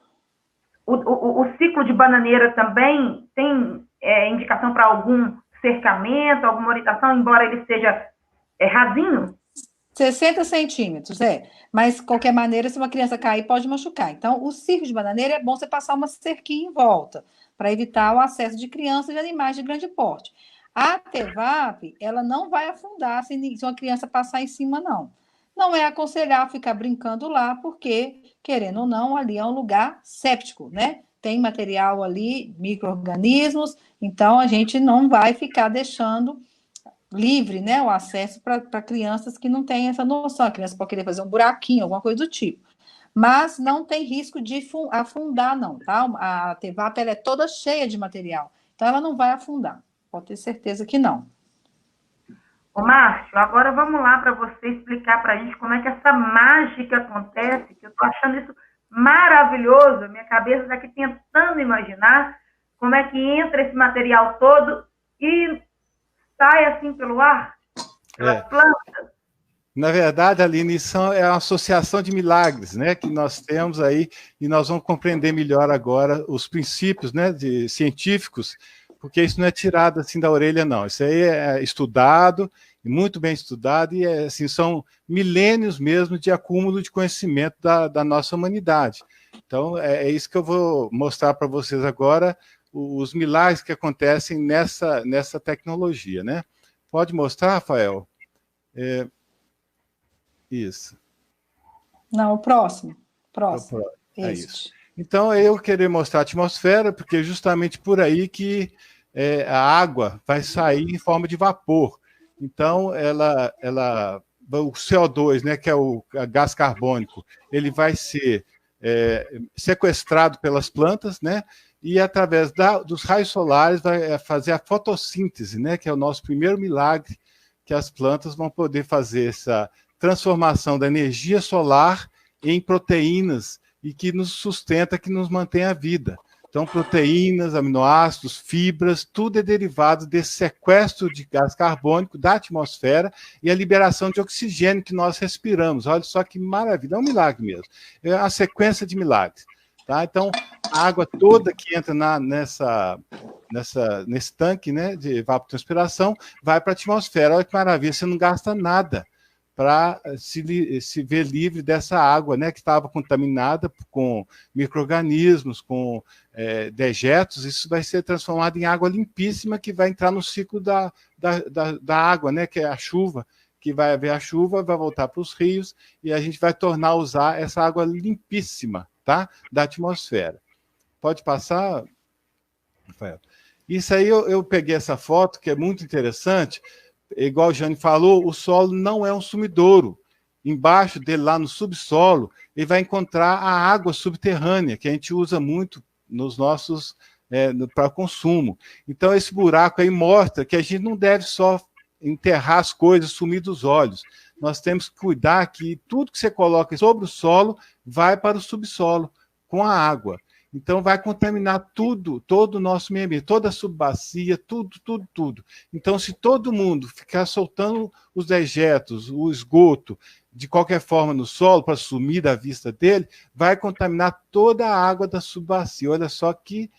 O ciclo de bananeira também tem indicação para algum cercamento, alguma orientação, embora ele seja rasinho? 60 centímetros, mas, de qualquer maneira, se uma criança cair, pode machucar. Então, o circo de bananeira é bom você passar uma cerquinha em volta, para evitar o acesso de crianças e de animais de grande porte. A TVAP, ela não vai afundar se uma criança passar em cima, não. Não é aconselhável ficar brincando lá, porque, querendo ou não, ali é um lugar séptico, né? Tem material ali, micro-organismos, então a gente não vai ficar deixando livre, né, o acesso para crianças que não têm essa noção. A criança pode querer fazer um buraquinho, alguma coisa do tipo. Mas não tem risco de afundar, não, tá? A TVAP, ela é toda cheia de material, então ela não vai afundar. Pode ter certeza que não. Ô, Márcio, agora vamos lá para você explicar para a gente como é que essa mágica acontece, que eu estou achando isso maravilhoso, minha cabeça está aqui tentando imaginar como é que entra esse material todo e sai assim pelo ar, pelas plantas. Na verdade, Aline, isso é uma associação de milagres, né, que nós temos aí, e nós vamos compreender melhor agora os princípios, né, científicos, porque isso não é tirado assim da orelha, não. Isso aí é estudado, muito bem estudado, e assim, são milênios mesmo de acúmulo de conhecimento da nossa humanidade. Então, é isso que eu vou mostrar para vocês agora, os milagres que acontecem nessa tecnologia, né? Pode mostrar, Rafael? Isso. Não, o próximo. É isso. Então, eu queria mostrar a atmosfera, porque é justamente por aí que a água vai sair em forma de vapor. Então, o CO2, né, que é o gás carbônico, ele vai ser sequestrado pelas plantas, né, e através dos raios solares vai fazer a fotossíntese, né, que é o nosso primeiro milagre, que as plantas vão poder fazer essa transformação da energia solar em proteínas e que nos sustenta, que nos mantém a vida. Então, proteínas, aminoácidos, fibras, tudo é derivado desse sequestro de gás carbônico da atmosfera e a liberação de oxigênio que nós respiramos. Olha só que maravilha, é um milagre mesmo. É uma sequência de milagres. Tá? Então, a água toda que entra nesse tanque, né, de evapotranspiração vai para a atmosfera. Olha que maravilha, você não gasta nada para se ver livre dessa água, né, que estava contaminada com micro-organismos, com dejetos. Isso vai ser transformado em água limpíssima, que vai entrar no ciclo da água, né, que é a chuva, que vai haver a chuva, vai voltar para os rios, e a gente vai tornar a usar essa água limpíssima, tá, da atmosfera. Pode passar, Rafael? Isso aí eu peguei essa foto, que é muito interessante. Igual o Jane falou, o solo não é um sumidouro. Embaixo dele, lá no subsolo, ele vai encontrar a água subterrânea, que a gente usa muito nos nossos para consumo. Então, esse buraco aí mostra que a gente não deve só enterrar as coisas, sumir dos olhos. Nós temos que cuidar que tudo que você coloca sobre o solo vai para o subsolo, com a água. Então, vai contaminar tudo, todo o nosso meio ambiente, toda a subbacia, tudo. Então, se todo mundo ficar soltando os dejetos, o esgoto, de qualquer forma no solo, para sumir da vista dele, vai contaminar toda a água da subbacia. Olha só que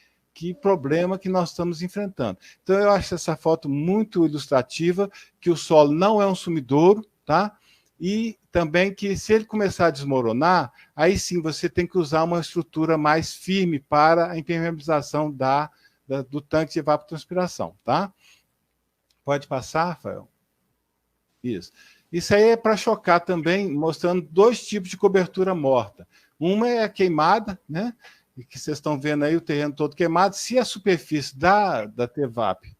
problema que nós estamos enfrentando. Então, eu acho essa foto muito ilustrativa, que o solo não é um sumidouro, tá? E também que, se ele começar a desmoronar, aí sim você tem que usar uma estrutura mais firme para a impermeabilização do tanque de evapotranspiração, tá? Pode passar, Rafael? Isso. Isso aí é para chocar também, mostrando 2 tipos de cobertura morta. Uma é a queimada, né? Que vocês estão vendo aí o terreno todo queimado. Se a superfície da TEVAP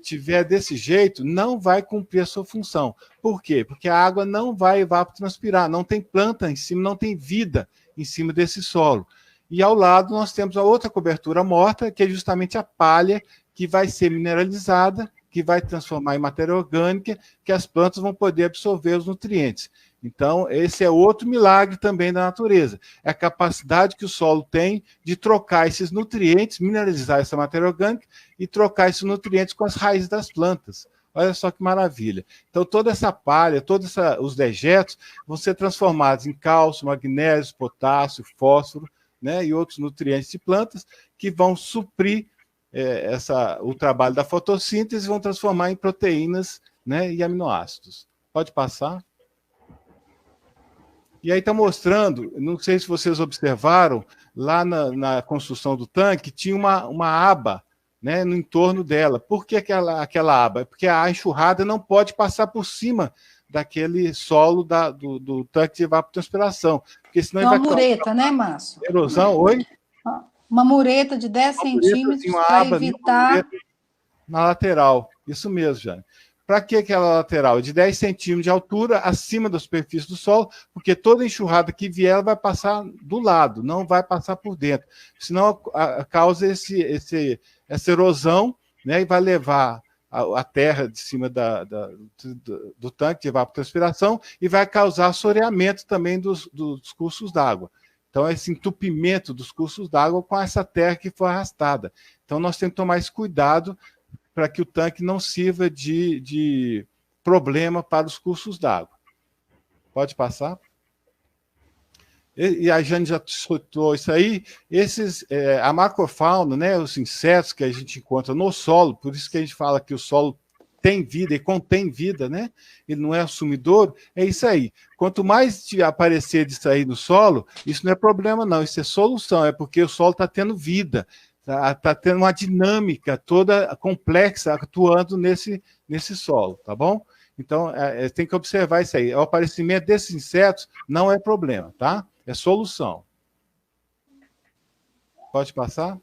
tiver desse jeito, não vai cumprir a sua função. Por quê? Porque a água não vai evapotranspirar, não tem planta em cima, não tem vida em cima desse solo. E ao lado nós temos a outra cobertura morta, que é justamente a palha, que vai ser mineralizada, que vai transformar em matéria orgânica, que as plantas vão poder absorver os nutrientes. Então, esse é outro milagre também da natureza. É a capacidade que o solo tem de trocar esses nutrientes, mineralizar essa matéria orgânica e trocar esses nutrientes com as raízes das plantas. Olha só que maravilha. Então, toda essa palha, todos os dejetos vão ser transformados em cálcio, magnésio, potássio, fósforo, né, e outros nutrientes de plantas que vão suprir o trabalho da fotossíntese e vão transformar em proteínas, né, e aminoácidos. Pode passar? E aí está mostrando, não sei se vocês observaram, lá na construção do tanque, tinha uma aba, né, no entorno dela. Por que aquela aba? Porque a enxurrada não pode passar por cima daquele solo do tanque de evapotranspiração. Porque senão uma mureta, né, Márcio? Erosão, oi? Uma mureta de 10 centímetros para evitar... Na lateral, isso mesmo, Jane. Para que aquela lateral? De 10 centímetros de altura, acima da superfície do solo, porque toda enxurrada que vier, ela vai passar do lado, não vai passar por dentro. Senão causa essa erosão, né, e vai levar a terra de cima do tanque de evapotranspiração e vai causar assoreamento também dos cursos d'água. Então, esse entupimento dos cursos d'água com essa terra que foi arrastada. Então, nós temos que tomar esse cuidado para que o tanque não sirva de problema para os cursos d'água. Pode passar? E a Jane já citou isso aí. A macrofauna, né, os insetos que a gente encontra no solo, por isso que a gente fala que o solo tem vida e contém vida, né? Ele não é sumidouro, é isso aí. Quanto mais aparecer disso aí no solo, isso não é problema, não, isso é solução, é porque o solo está tendo vida, está tendo uma dinâmica toda complexa atuando nesse solo, tá bom? Então, tem que observar isso aí. O aparecimento desses insetos não é problema, tá? É solução. Pode passar?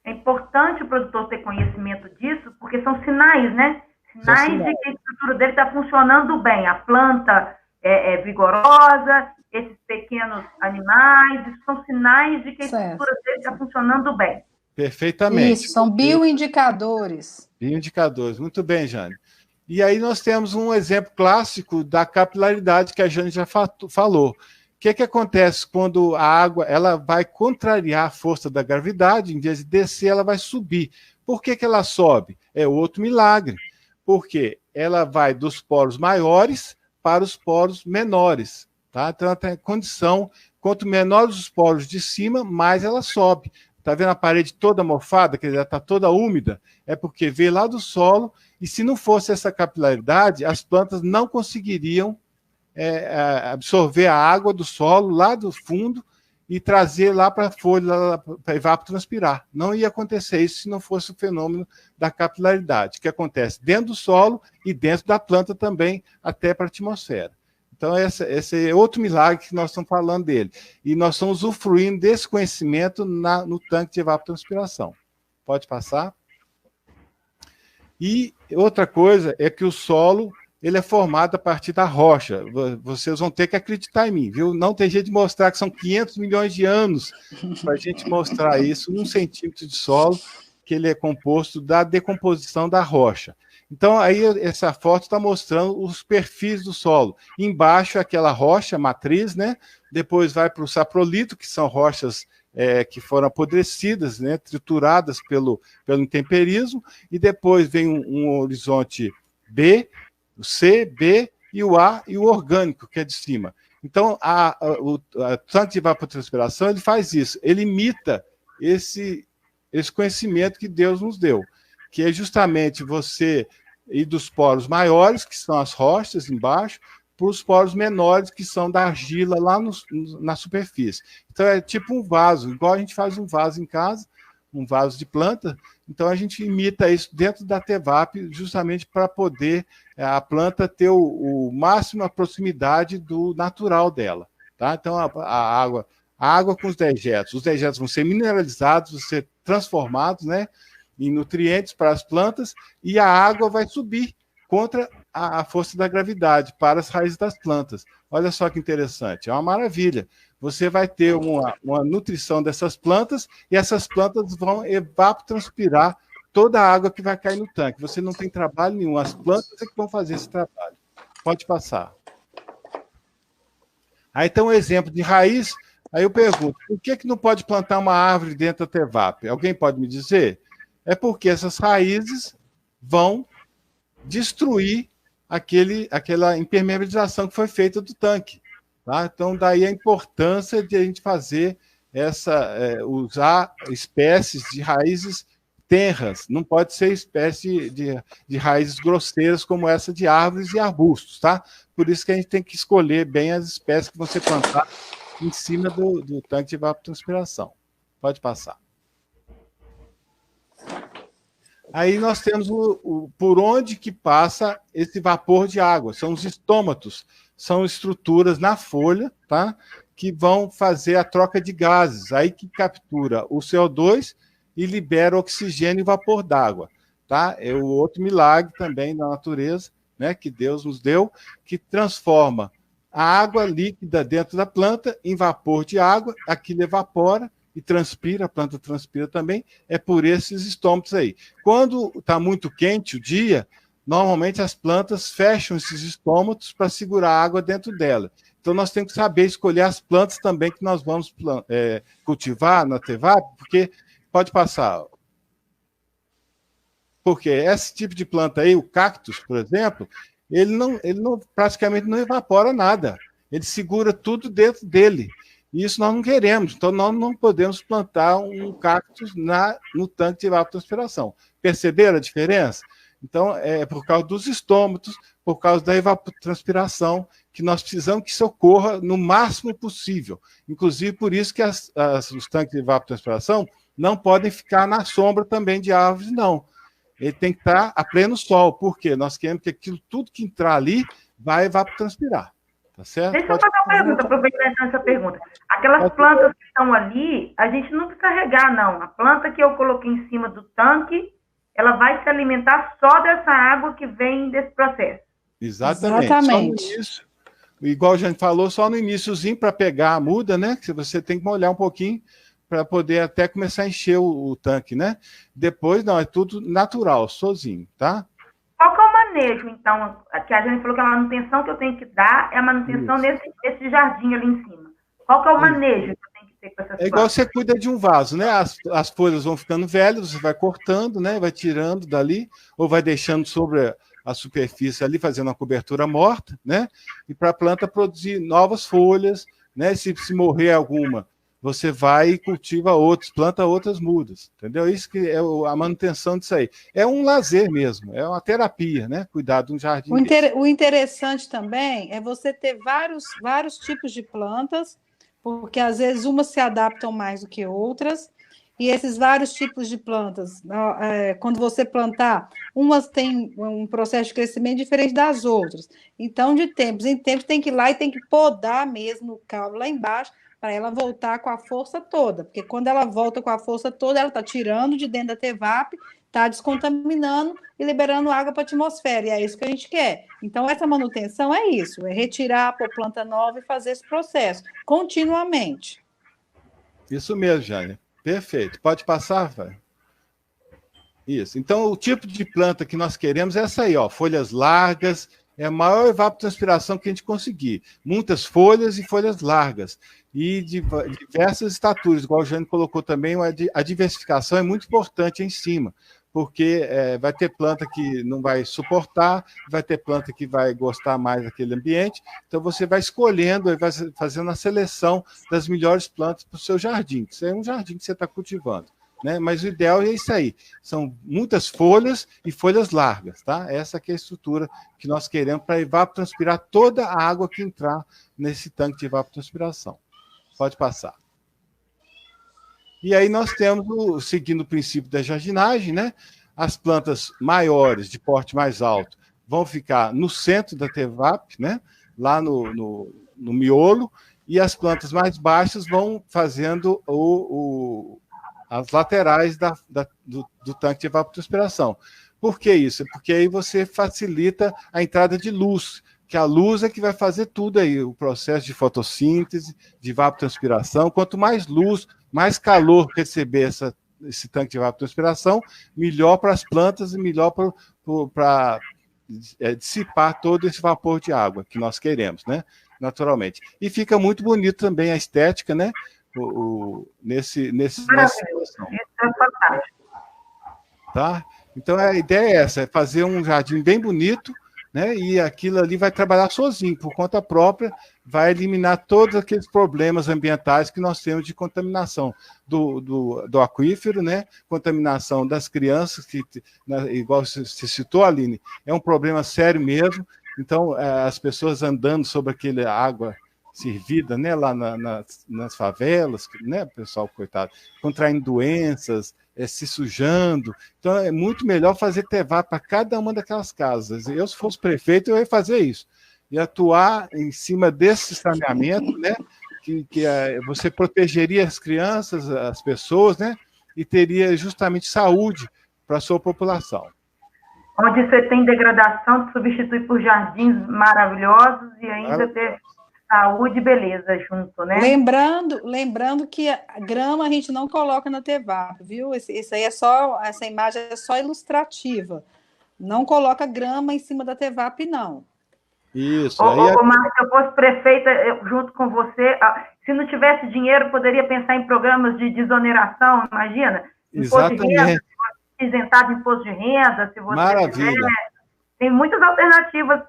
É importante o produtor ter conhecimento disso, porque são sinais, né? Sinais de que a estrutura dele está funcionando bem. A planta é vigorosa, esses pequenos animais, isso são sinais de que a estrutura dele está funcionando bem. Perfeitamente. Isso, são bioindicadores. Bioindicadores, muito bem, Jane. E aí nós temos um exemplo clássico da capilaridade que a Jane já falou. O que acontece quando a água ela vai contrariar a força da gravidade, em vez de descer, ela vai subir. Por que ela sobe? É outro milagre. Porque ela vai dos poros maiores para os poros menores. Tá? Então, ela tem condição, quanto menores os poros de cima, mais ela sobe. Está vendo a parede toda mofada, quer dizer, ela está toda úmida? É porque veio lá do solo, e se não fosse essa capilaridade, as plantas não conseguiriam absorver a água do solo lá do fundo e trazer lá para a folha, para evapotranspirar. Não ia acontecer isso se não fosse o fenômeno da capilaridade, que acontece dentro do solo e dentro da planta também, até para a atmosfera. Então, esse é outro milagre que nós estamos falando dele. E nós estamos usufruindo desse conhecimento no tanque de evapotranspiração. Pode passar? E outra coisa é que o solo ele é formado a partir da rocha. Vocês vão ter que acreditar em mim, viu? Não tem jeito de mostrar que são 500 milhões de anos para a gente mostrar isso, 1 centímetro de solo, que ele é composto da decomposição da rocha. Então, aí essa foto está mostrando os perfis do solo. Embaixo é aquela rocha matriz, né? Depois vai para o saprolito, que são rochas que foram apodrecidas, né? Trituradas pelo intemperismo, e depois vem um horizonte B, o C, B, e o ar e o orgânico, que é de cima. Então, o tanque de evapotranspiração ele faz isso, ele imita esse conhecimento que Deus nos deu, que é justamente você ir dos poros maiores, que são as rochas embaixo, para os poros menores, que são da argila lá na superfície. Então, é tipo um vaso, igual a gente faz um vaso em casa, um vaso de planta. Então, a gente imita isso dentro da TEVAP, justamente para poder a planta ter o máximo a proximidade do natural dela. Tá? Então, a água com os dejetos vão ser mineralizados, vão ser transformados, né, em nutrientes para as plantas, e a água vai subir contra a força da gravidade para as raízes das plantas. Olha só que interessante, é uma maravilha. Você vai ter uma nutrição dessas plantas e essas plantas vão evapotranspirar toda a água que vai cair no tanque. Você não tem trabalho nenhum, as plantas é que vão fazer esse trabalho. Pode passar. Aí tem um exemplo de raiz. Aí eu pergunto, por que não pode plantar uma árvore dentro da TEVAP? Alguém pode me dizer? É porque essas raízes vão destruir aquela impermeabilização que foi feita do tanque. Tá? Então, daí a importância de a gente fazer usar espécies de raízes tenras. Não pode ser espécie de raízes grosseiras como essa de árvores e arbustos. Tá? Por isso que a gente tem que escolher bem as espécies que você plantar em cima do tanque de evapotranspiração. Pode passar. Aí nós temos por onde que passa esse vapor de água. São os estômatos, são estruturas na folha, tá? Que vão fazer a troca de gases, aí que captura o CO2 e libera oxigênio e vapor d'água. Tá? É o outro milagre também da natureza, né, que Deus nos deu, que transforma a água líquida dentro da planta em vapor de água, aquilo evapora, e transpira, a planta transpira também, é por esses estômatos aí. Quando está muito quente o dia, normalmente as plantas fecham esses estômatos para segurar a água dentro dela. Então nós temos que saber escolher as plantas também que nós vamos cultivar na TEVAP, porque pode passar. Porque esse tipo de planta aí, o cactus, por exemplo, ele praticamente não evapora nada. Ele segura tudo dentro dele. E isso nós não queremos, então nós não podemos plantar um cactus no tanque de evapotranspiração. Perceberam a diferença? Então, é por causa dos estômatos, por causa da evapotranspiração, que nós precisamos que isso ocorra no máximo possível. Inclusive, por isso que os tanques de evapotranspiração não podem ficar na sombra também de árvores, não. Ele tem que estar a pleno sol, porque nós queremos que aquilo, tudo que entrar ali vai evapotranspirar. Tá certo? Deixa eu fazer uma pergunta, aproveitando essa pergunta. Aquelas plantas que estão ali, a gente não precisa regar, não. A planta que eu coloquei em cima do tanque, ela vai se alimentar só dessa água que vem desse processo. Exatamente. Só no início, igual a gente falou, só no iníciozinho para pegar a muda, né? Que você tem que molhar um pouquinho para poder até começar a encher o tanque, né? Depois, não, é tudo natural, sozinho, tá? Qual que é o manejo, então, que a gente falou que a manutenção que eu tenho que dar é a manutenção nesse jardim ali em cima. Qual que é o manejo que eu tenho que ter com essas plantas? É igual você cuida de um vaso, né? As folhas vão ficando velhas, você vai cortando, né? Vai tirando dali, ou vai deixando sobre a superfície ali, fazendo uma cobertura morta, né? E para a planta produzir novas folhas, né? Se morrer alguma, você vai e cultiva outros, planta outras mudas, entendeu? Isso que é a manutenção disso aí. É um lazer mesmo, é uma terapia, né? Cuidar de um jardim. O interessante também é você ter vários tipos de plantas, porque às vezes umas se adaptam mais do que outras, e esses vários tipos de plantas, quando você plantar, umas têm um processo de crescimento diferente das outras. Então, de tempos em tempos, tem que ir lá e tem que podar mesmo o caule lá embaixo, para ela voltar com a força toda, porque quando ela volta com a força toda, ela está tirando de dentro da TEVAP, está descontaminando e liberando água para a atmosfera, e é isso que a gente quer. Então, essa manutenção é isso, é retirar, pôr planta nova e fazer esse processo, continuamente. Isso mesmo, Jane. Perfeito. Pode passar, vai. Isso. Então, o tipo de planta que nós queremos é essa aí, ó, folhas largas, é a maior evapotranspiração que a gente conseguir. Muitas folhas e folhas largas. E de diversas estaturas, igual o Jane colocou também, a diversificação é muito importante em cima, porque vai ter planta que não vai suportar, vai ter planta que vai gostar mais daquele ambiente, então você vai escolhendo e vai fazendo a seleção das melhores plantas para o seu jardim. Isso é um jardim que você está cultivando, né? Mas o ideal é isso aí, são muitas folhas e folhas largas, tá? Essa que é a estrutura que nós queremos para evapotranspirar toda a água que entrar nesse tanque de evapotranspiração. Pode passar. E aí nós temos, seguindo o princípio da jardinagem, né? As plantas maiores, de porte mais alto, vão ficar no centro da TEVAP, né? Lá no miolo, e as plantas mais baixas vão fazendo as laterais do tanque de evapotranspiração. Por que isso? Porque aí você facilita a entrada de luz, que a luz é que vai fazer tudo aí, o processo de fotossíntese, de evapotranspiração. Quanto mais luz, mais calor receber esse tanque de evapotranspiração, melhor para as plantas e melhor para dissipar todo esse vapor de água que nós queremos, né? Naturalmente. E fica muito bonito também a estética, né? Nessa situação. Isso é fantástico. Tá? Então a ideia é essa, é fazer um jardim bem bonito, né? E aquilo ali vai trabalhar sozinho, por conta própria, vai eliminar todos aqueles problemas ambientais que nós temos de contaminação do aquífero, né? Contaminação das crianças, que, igual você citou, Aline, é um problema sério mesmo. Então, as pessoas andando sobre aquela água servida, né? Lá nas favelas, né? Pessoal, coitado, contraindo doenças, se sujando. Então, é muito melhor fazer TEVAP para cada uma daquelas casas. Eu, se fosse prefeito, eu ia fazer isso. E atuar em cima desse saneamento, né? Que você protegeria as crianças, as pessoas, né? E teria justamente saúde para a sua população. Onde você tem degradação, substitui por jardins maravilhosos e ainda ter saúde e beleza junto, né? Lembrando que a grama a gente não coloca na TEVAP, viu? Essa imagem é só ilustrativa. Não coloca grama em cima da TEVAP, não. Isso. Márcio, se eu fosse prefeita, junto com você, se não tivesse dinheiro, poderia pensar em programas de desoneração, imagina? Imposto de renda, isentado de imposto de renda, se você Maravilha. tiver. Tem muitas alternativas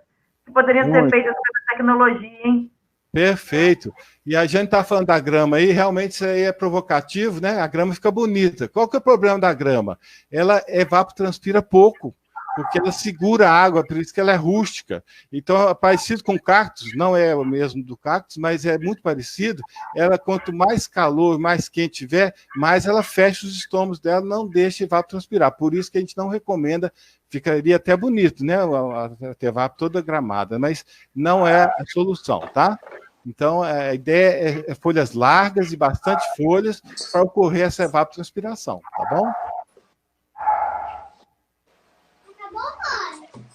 que poderiam ser feitas pela tecnologia, hein? Perfeito. E a gente está falando da grama aí, realmente isso aí é provocativo, né? A grama fica bonita. Qual que é o problema da grama? Ela evapotranspira pouco, porque ela segura a água, por isso que ela é rústica. Então, é parecido com cactos, não é o mesmo do cactus, mas é muito parecido. Ela, quanto mais calor, mais quente tiver, mais ela fecha os estômagos dela, não deixa evapotranspirar. Por isso que a gente não recomenda, ficaria até bonito, né? A TEVAP toda gramada, mas não é a solução, tá? Então, a ideia é folhas largas e bastante folhas para ocorrer essa evapotranspiração, tá bom?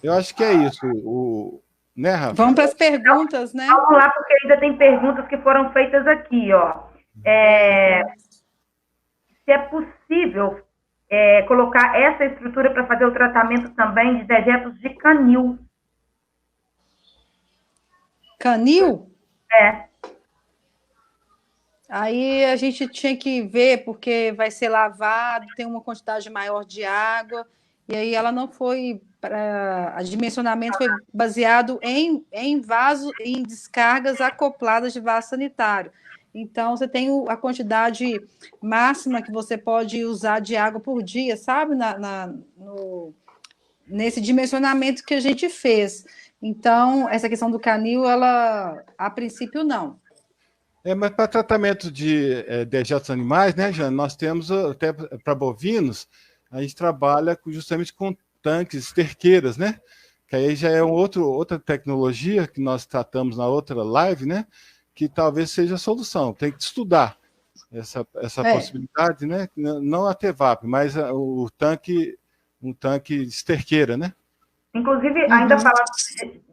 Eu acho que é isso, né, Rafa? Vamos para as perguntas, né? Vamos lá, porque ainda tem perguntas que foram feitas aqui, ó. Se é possível colocar essa estrutura para fazer o tratamento também de dejetos de canil. Canil? É. Aí a gente tinha que ver, porque vai ser lavado, tem uma quantidade maior de água, e aí ela não foi para. O dimensionamento foi baseado em vaso, em descargas acopladas de vaso sanitário. Então, você tem a quantidade máxima que você pode usar de água por dia, sabe? Nesse dimensionamento que a gente fez. Então, essa questão do canil, ela, a princípio, não. Mas para tratamento de dejetos animais, né, Jane, nós temos, até para bovinos, a gente trabalha justamente com tanques, esterqueiras, né? Que aí já é outra tecnologia que nós tratamos na outra live, né? Que talvez seja a solução. Tem que estudar essa possibilidade, né? Não a TEVAP, mas um tanque de esterqueira, né? Inclusive, ainda falando,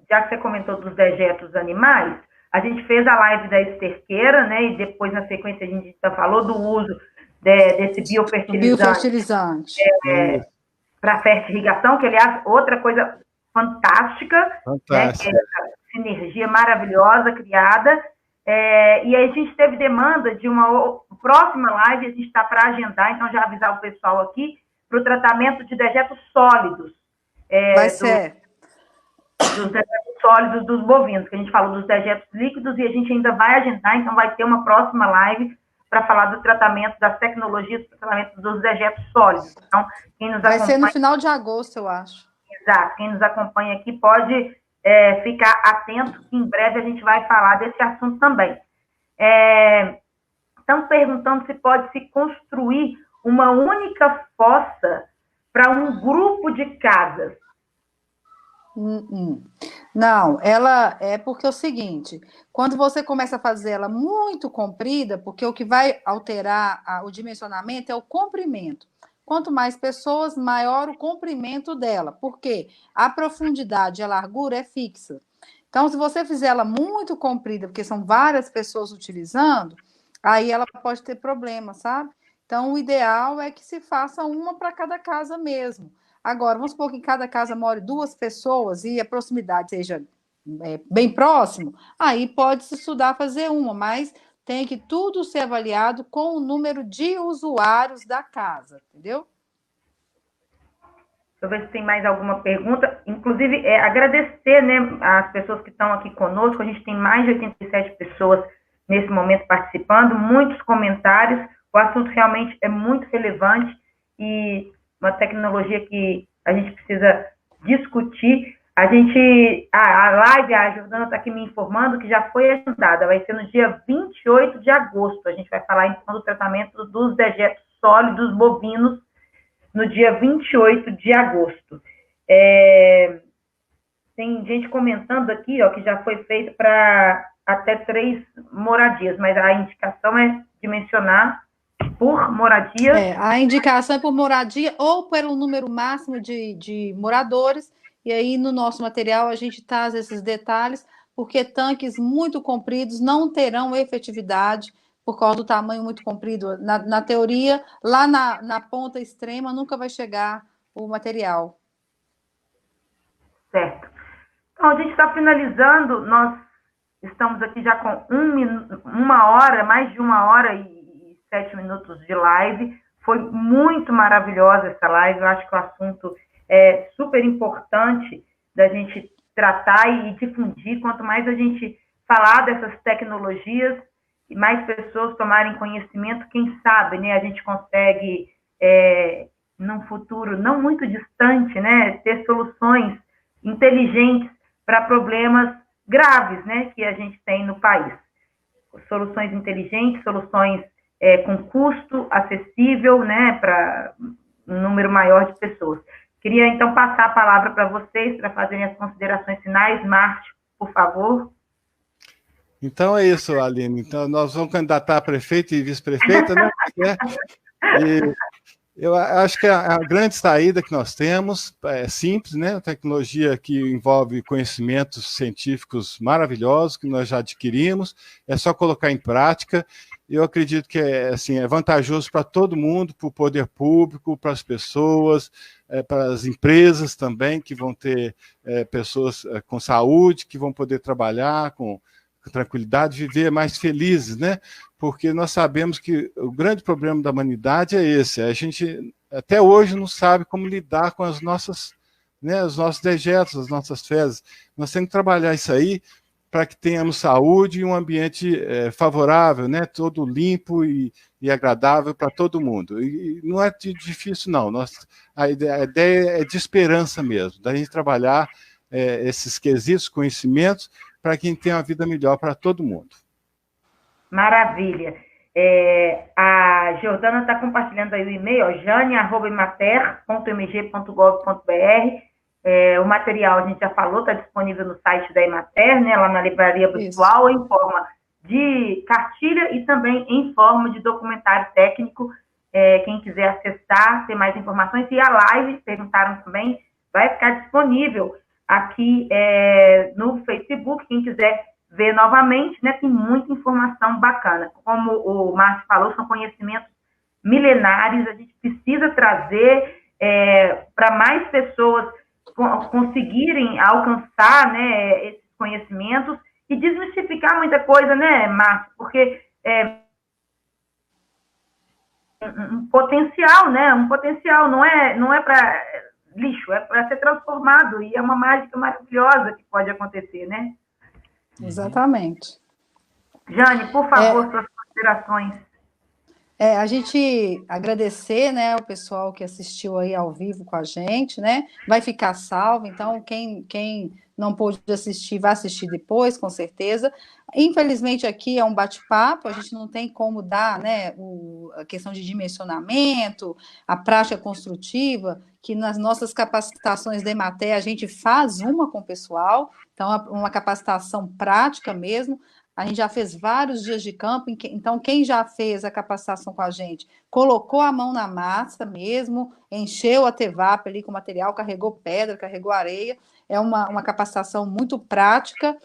já que você comentou dos dejetos animais, a gente fez a live da esterqueira, né? E depois, na sequência, a gente falou do uso desse biofertilizante. Para fertirrigação, que, aliás, outra coisa fantástica. Né? Que é essa sinergia maravilhosa criada. E aí a gente teve demanda de uma próxima live, a gente está para agendar, então já avisar o pessoal aqui, para o tratamento de dejetos sólidos. Vai ser. Dos dejetos sólidos dos bovinos, que a gente falou dos dejetos líquidos e a gente ainda vai agendar, então vai ter uma próxima live para falar do tratamento, das tecnologias para o tratamento dos dejetos sólidos. Então, quem nos vai acompanha... ser no final de agosto, eu acho. Exato, quem nos acompanha aqui pode ficar atento, que em breve a gente vai falar desse assunto também. Estão perguntando se pode se construir uma única fossa para um grupo de casas. Não, ela é porque é o seguinte, quando você começa a fazer ela muito comprida, porque o que vai alterar o dimensionamento é o comprimento. Quanto mais pessoas, maior o comprimento dela, porque a profundidade e a largura é fixa. Então, se você fizer ela muito comprida, porque são várias pessoas utilizando, aí ela pode ter problema, sabe? Então, o ideal é que se faça uma para cada casa mesmo. Agora, vamos supor que em cada casa more 2 pessoas e a proximidade seja bem próximo, aí pode-se estudar fazer uma, mas tem que tudo ser avaliado com o número de usuários da casa, entendeu? Deixa eu ver se tem mais alguma pergunta. Inclusive, agradecer, né, as pessoas que estão aqui conosco. A gente tem mais de 87 pessoas nesse momento participando, muitos comentários. O assunto realmente é muito relevante e uma tecnologia que a gente precisa discutir. A live, a Jordana está aqui me informando que já foi agendada, vai ser no dia 28 de agosto. A gente vai falar, então, do tratamento dos dejetos sólidos bovinos no dia 28 de agosto. Tem gente comentando aqui, ó, que já foi feito para até 3 moradias, mas a indicação é dimensionar por moradia. A indicação é por moradia ou pelo número máximo de moradores, e aí no nosso material a gente traz esses detalhes, porque tanques muito compridos não terão efetividade por causa do tamanho muito comprido. Na teoria, lá na ponta extrema nunca vai chegar o material. Certo. Então, a gente está finalizando, nós estamos aqui já com 1 hora, mais de 1 hora e 7 minutos de live. Foi muito maravilhosa essa live, eu acho que o assunto é super importante da gente tratar e difundir. Quanto mais a gente falar dessas tecnologias e mais pessoas tomarem conhecimento, quem sabe, né, a gente consegue, num futuro não muito distante, né, ter soluções inteligentes para problemas graves, né, que a gente tem no país. Soluções inteligentes, soluções com custo acessível, né, para um número maior de pessoas. Queria, então, passar a palavra para vocês, para fazerem as considerações finais. Márcio, por favor. Então é isso, Aline. Então, nós vamos candidatar a prefeito e vice-prefeita, né? E eu acho que a grande saída que nós temos é simples, né? A tecnologia que envolve conhecimentos científicos maravilhosos que nós já adquirimos, é só colocar em prática. Eu acredito que é vantajoso para todo mundo, para o poder público, para as pessoas, para as empresas também, que vão ter pessoas com saúde, que vão poder trabalhar com tranquilidade, viver mais felizes, né? Porque nós sabemos que o grande problema da humanidade é esse. A gente até hoje não sabe como lidar com as nossas, né, os nossos dejetos, as nossas fezes. Nós temos que trabalhar isso aí para que tenhamos saúde e um ambiente favorável, né, todo limpo e agradável para todo mundo. E não é difícil, não. A ideia é de esperança mesmo, da gente trabalhar esses quesitos, conhecimentos, para quem tem uma vida melhor para todo mundo. Maravilha. A Jordana está compartilhando aí o e-mail, jane@emater.mg.gov.br. O material, a gente já falou, está disponível no site da Emater, né, lá na livraria virtual, em forma de cartilha e também em forma de documentário técnico. Quem quiser acessar, ter mais informações. E a live, perguntaram também, vai ficar disponível aqui no Facebook, quem quiser ver novamente, né, tem muita informação bacana. Como o Márcio falou, são conhecimentos milenares, a gente precisa trazer para mais pessoas conseguirem alcançar, né, esses conhecimentos e desmistificar muita coisa, né, Márcio? Porque um potencial, né? Um potencial, não é para lixo, é para ser transformado, e é uma mágica maravilhosa que pode acontecer, né? Exatamente. Jane, por favor, suas considerações. A gente agradecer, né, o pessoal que assistiu aí ao vivo com a gente, né? Vai ficar salvo, então quem não pôde assistir, vai assistir depois, com certeza. Infelizmente, aqui é um bate-papo, a gente não tem como dar, né, a questão de dimensionamento, a prática construtiva, que nas nossas capacitações da Emater a gente faz uma com o pessoal, então uma capacitação prática mesmo. A gente já fez vários dias de campo, então quem já fez a capacitação com a gente colocou a mão na massa mesmo, encheu a TEVAP ali com material, carregou pedra, carregou areia, é uma capacitação muito prática.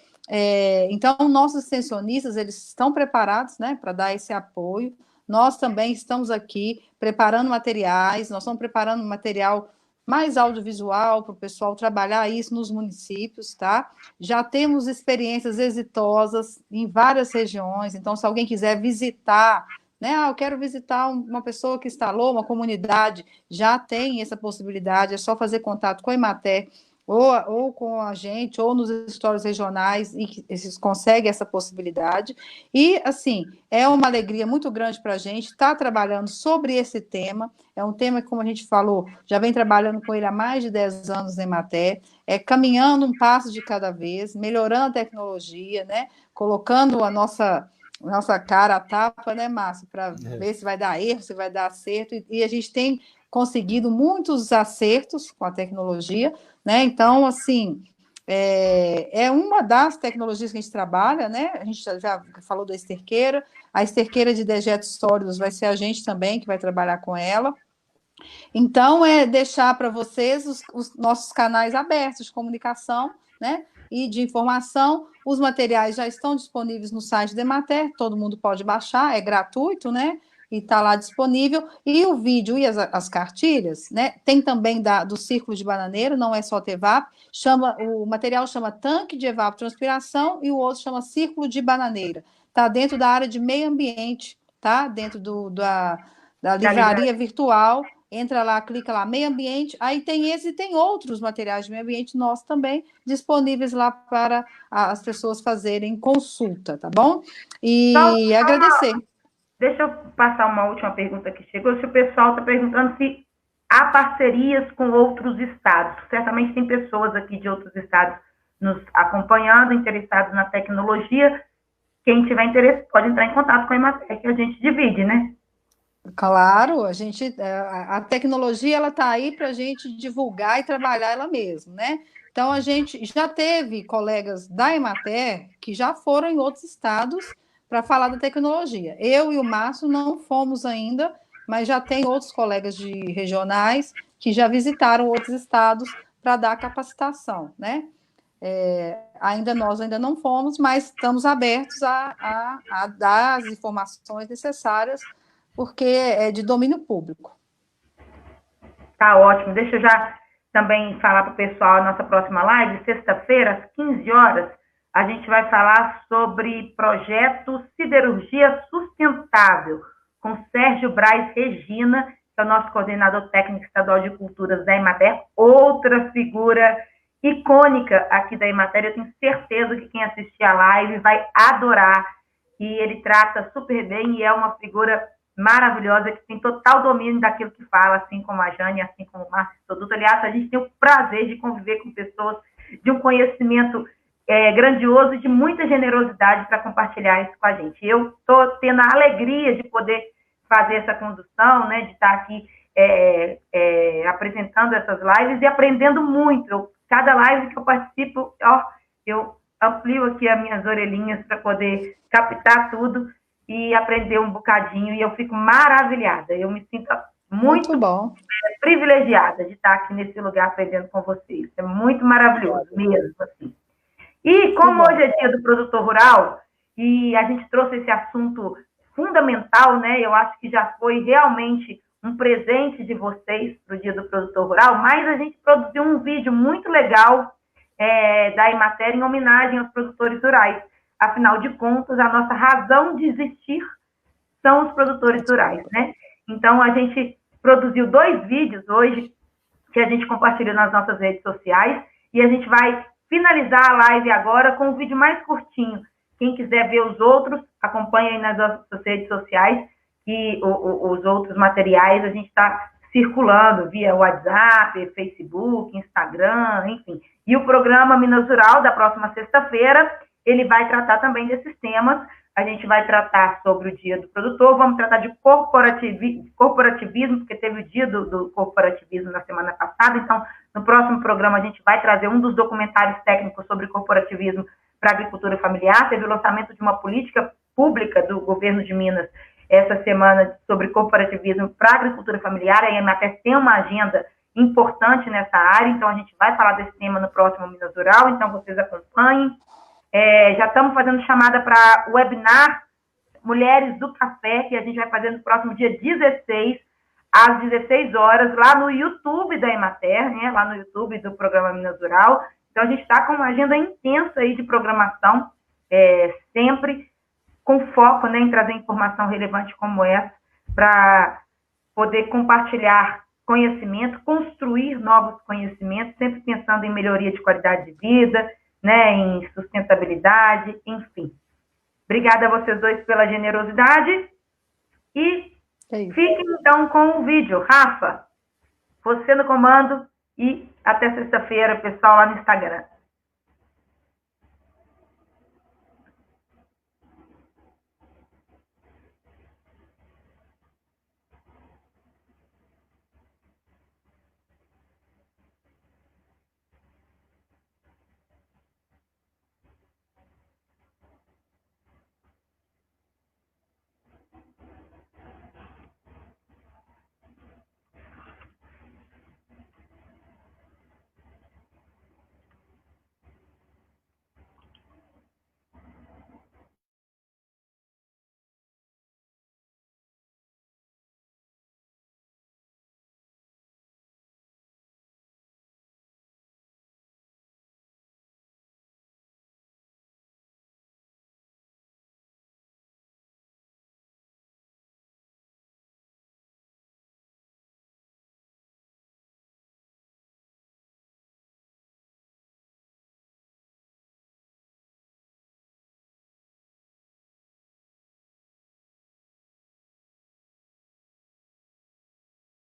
Então, nossos extensionistas, eles estão preparados, né, para dar esse apoio. Nós também estamos aqui preparando materiais, nós estamos preparando material mais audiovisual para o pessoal trabalhar isso nos municípios, tá? Já temos experiências exitosas em várias regiões, então, se alguém quiser visitar, né? Eu quero visitar uma pessoa que instalou uma comunidade, já tem essa possibilidade, é só fazer contato com a Emater, ou com a gente, ou nos escritórios regionais, e eles conseguem essa possibilidade. E, assim, é uma alegria muito grande para a gente estar trabalhando sobre esse tema. É um tema que, como a gente falou, já vem trabalhando com ele há mais de 10 anos na Emater, caminhando um passo de cada vez, melhorando a tecnologia, né? Colocando a nossa cara a tapa, né, Márcio, para ver se vai dar erro, se vai dar acerto, e a gente tem conseguido muitos acertos com a tecnologia, né? Então, assim, é uma das tecnologias que a gente trabalha, né? A gente já falou da esterqueira, a esterqueira de dejetos sólidos vai ser a gente também que vai trabalhar com ela. Então, deixar para vocês os nossos canais abertos de comunicação, né? E de informação. Os materiais já estão disponíveis no site da Emater, todo mundo pode baixar, é gratuito, né? E está lá disponível. E o vídeo e as cartilhas, né? Tem também do Círculo de Bananeiro, não é só TEVAP, o material chama Tanque de Evapotranspiração e o outro chama Círculo de Bananeira. Está dentro da área de meio ambiente, tá? Dentro da livraria virtual. Entra lá, clica lá, meio ambiente, aí tem esse e tem outros materiais de meio ambiente nossos também disponíveis lá para as pessoas fazerem consulta, tá bom? E agradecer. Deixa eu passar uma última pergunta que chegou, se o pessoal está perguntando se há parcerias com outros estados. Certamente tem pessoas aqui de outros estados nos acompanhando, interessados na tecnologia. Quem tiver interesse pode entrar em contato com a Emater, que a gente divide, né? Claro, a tecnologia ela está aí para a gente divulgar e trabalhar ela mesma, né? Então, a gente já teve colegas da Emater que já foram em outros estados para falar da tecnologia. Eu e o Márcio não fomos ainda, mas já tem outros colegas de regionais que já visitaram outros estados para dar capacitação, né? Nós ainda não fomos, mas estamos abertos a dar as informações necessárias, porque é de domínio público. Tá ótimo. Deixa eu já também falar para o pessoal a nossa próxima live, sexta-feira, às 15 horas, a gente vai falar sobre projeto Siderurgia Sustentável, com Sérgio Braz Regina, que é o nosso coordenador técnico estadual de culturas da Emater, outra figura icônica aqui da Emater. Eu tenho certeza que quem assistir a live vai adorar, e ele trata super bem e é uma figura maravilhosa, que tem total domínio daquilo que fala, assim como a Jane, assim como o Márcio Produto. Aliás, a gente tem o prazer de conviver com pessoas de um conhecimento grandioso e de muita generosidade para compartilhar isso com a gente. Eu estou tendo a alegria de poder fazer essa condução, né, de estar aqui apresentando essas lives e aprendendo muito. Cada live que eu participo, eu amplio aqui as minhas orelhinhas para poder captar tudo e aprender um bocadinho, e eu fico maravilhada. Eu me sinto muito bom. Privilegiada de estar aqui nesse lugar aprendendo com vocês. É muito maravilhoso mesmo, assim. E como hoje é dia do produtor rural, e a gente trouxe esse assunto fundamental, né? Eu acho que já foi realmente um presente de vocês para o dia do produtor rural, mas a gente produziu um vídeo muito legal da Emater em homenagem aos produtores rurais. Afinal de contas, a nossa razão de existir são os produtores rurais, né? Então, a gente produziu 2 vídeos hoje, que a gente compartilhou nas nossas redes sociais, e a gente vai finalizar a live agora com um vídeo mais curtinho. Quem quiser ver os outros, acompanhe aí nas nossas redes sociais, e os outros materiais a gente está circulando via WhatsApp, Facebook, Instagram, enfim. E o programa Minas Rural, da próxima sexta-feira, ele vai tratar também desses temas. A gente vai tratar sobre o Dia do Produtor, vamos tratar de corporativismo, porque teve o Dia do Corporativismo na semana passada, então, no próximo programa, a gente vai trazer um dos documentários técnicos sobre corporativismo para a agricultura familiar. Teve o lançamento de uma política pública do governo de Minas essa semana sobre corporativismo para a agricultura familiar. A Emater tem uma agenda importante nessa área, então a gente vai falar desse tema no próximo Minas Rural, então vocês acompanhem. Já estamos fazendo chamada para o webinar Mulheres do Café, que a gente vai fazer no próximo dia 16, às 16 horas, lá no YouTube da Emater, né, lá no YouTube do programa Minas Rural. Então, a gente está com uma agenda intensa aí de programação, sempre com foco, né, em trazer informação relevante como essa, para poder compartilhar conhecimento, construir novos conhecimentos, sempre pensando em melhoria de qualidade de vida, né, em sustentabilidade, enfim. Obrigada a vocês dois pela generosidade e fiquem então com o vídeo. Rafa, você no comando e até sexta-feira, pessoal, lá no Instagram.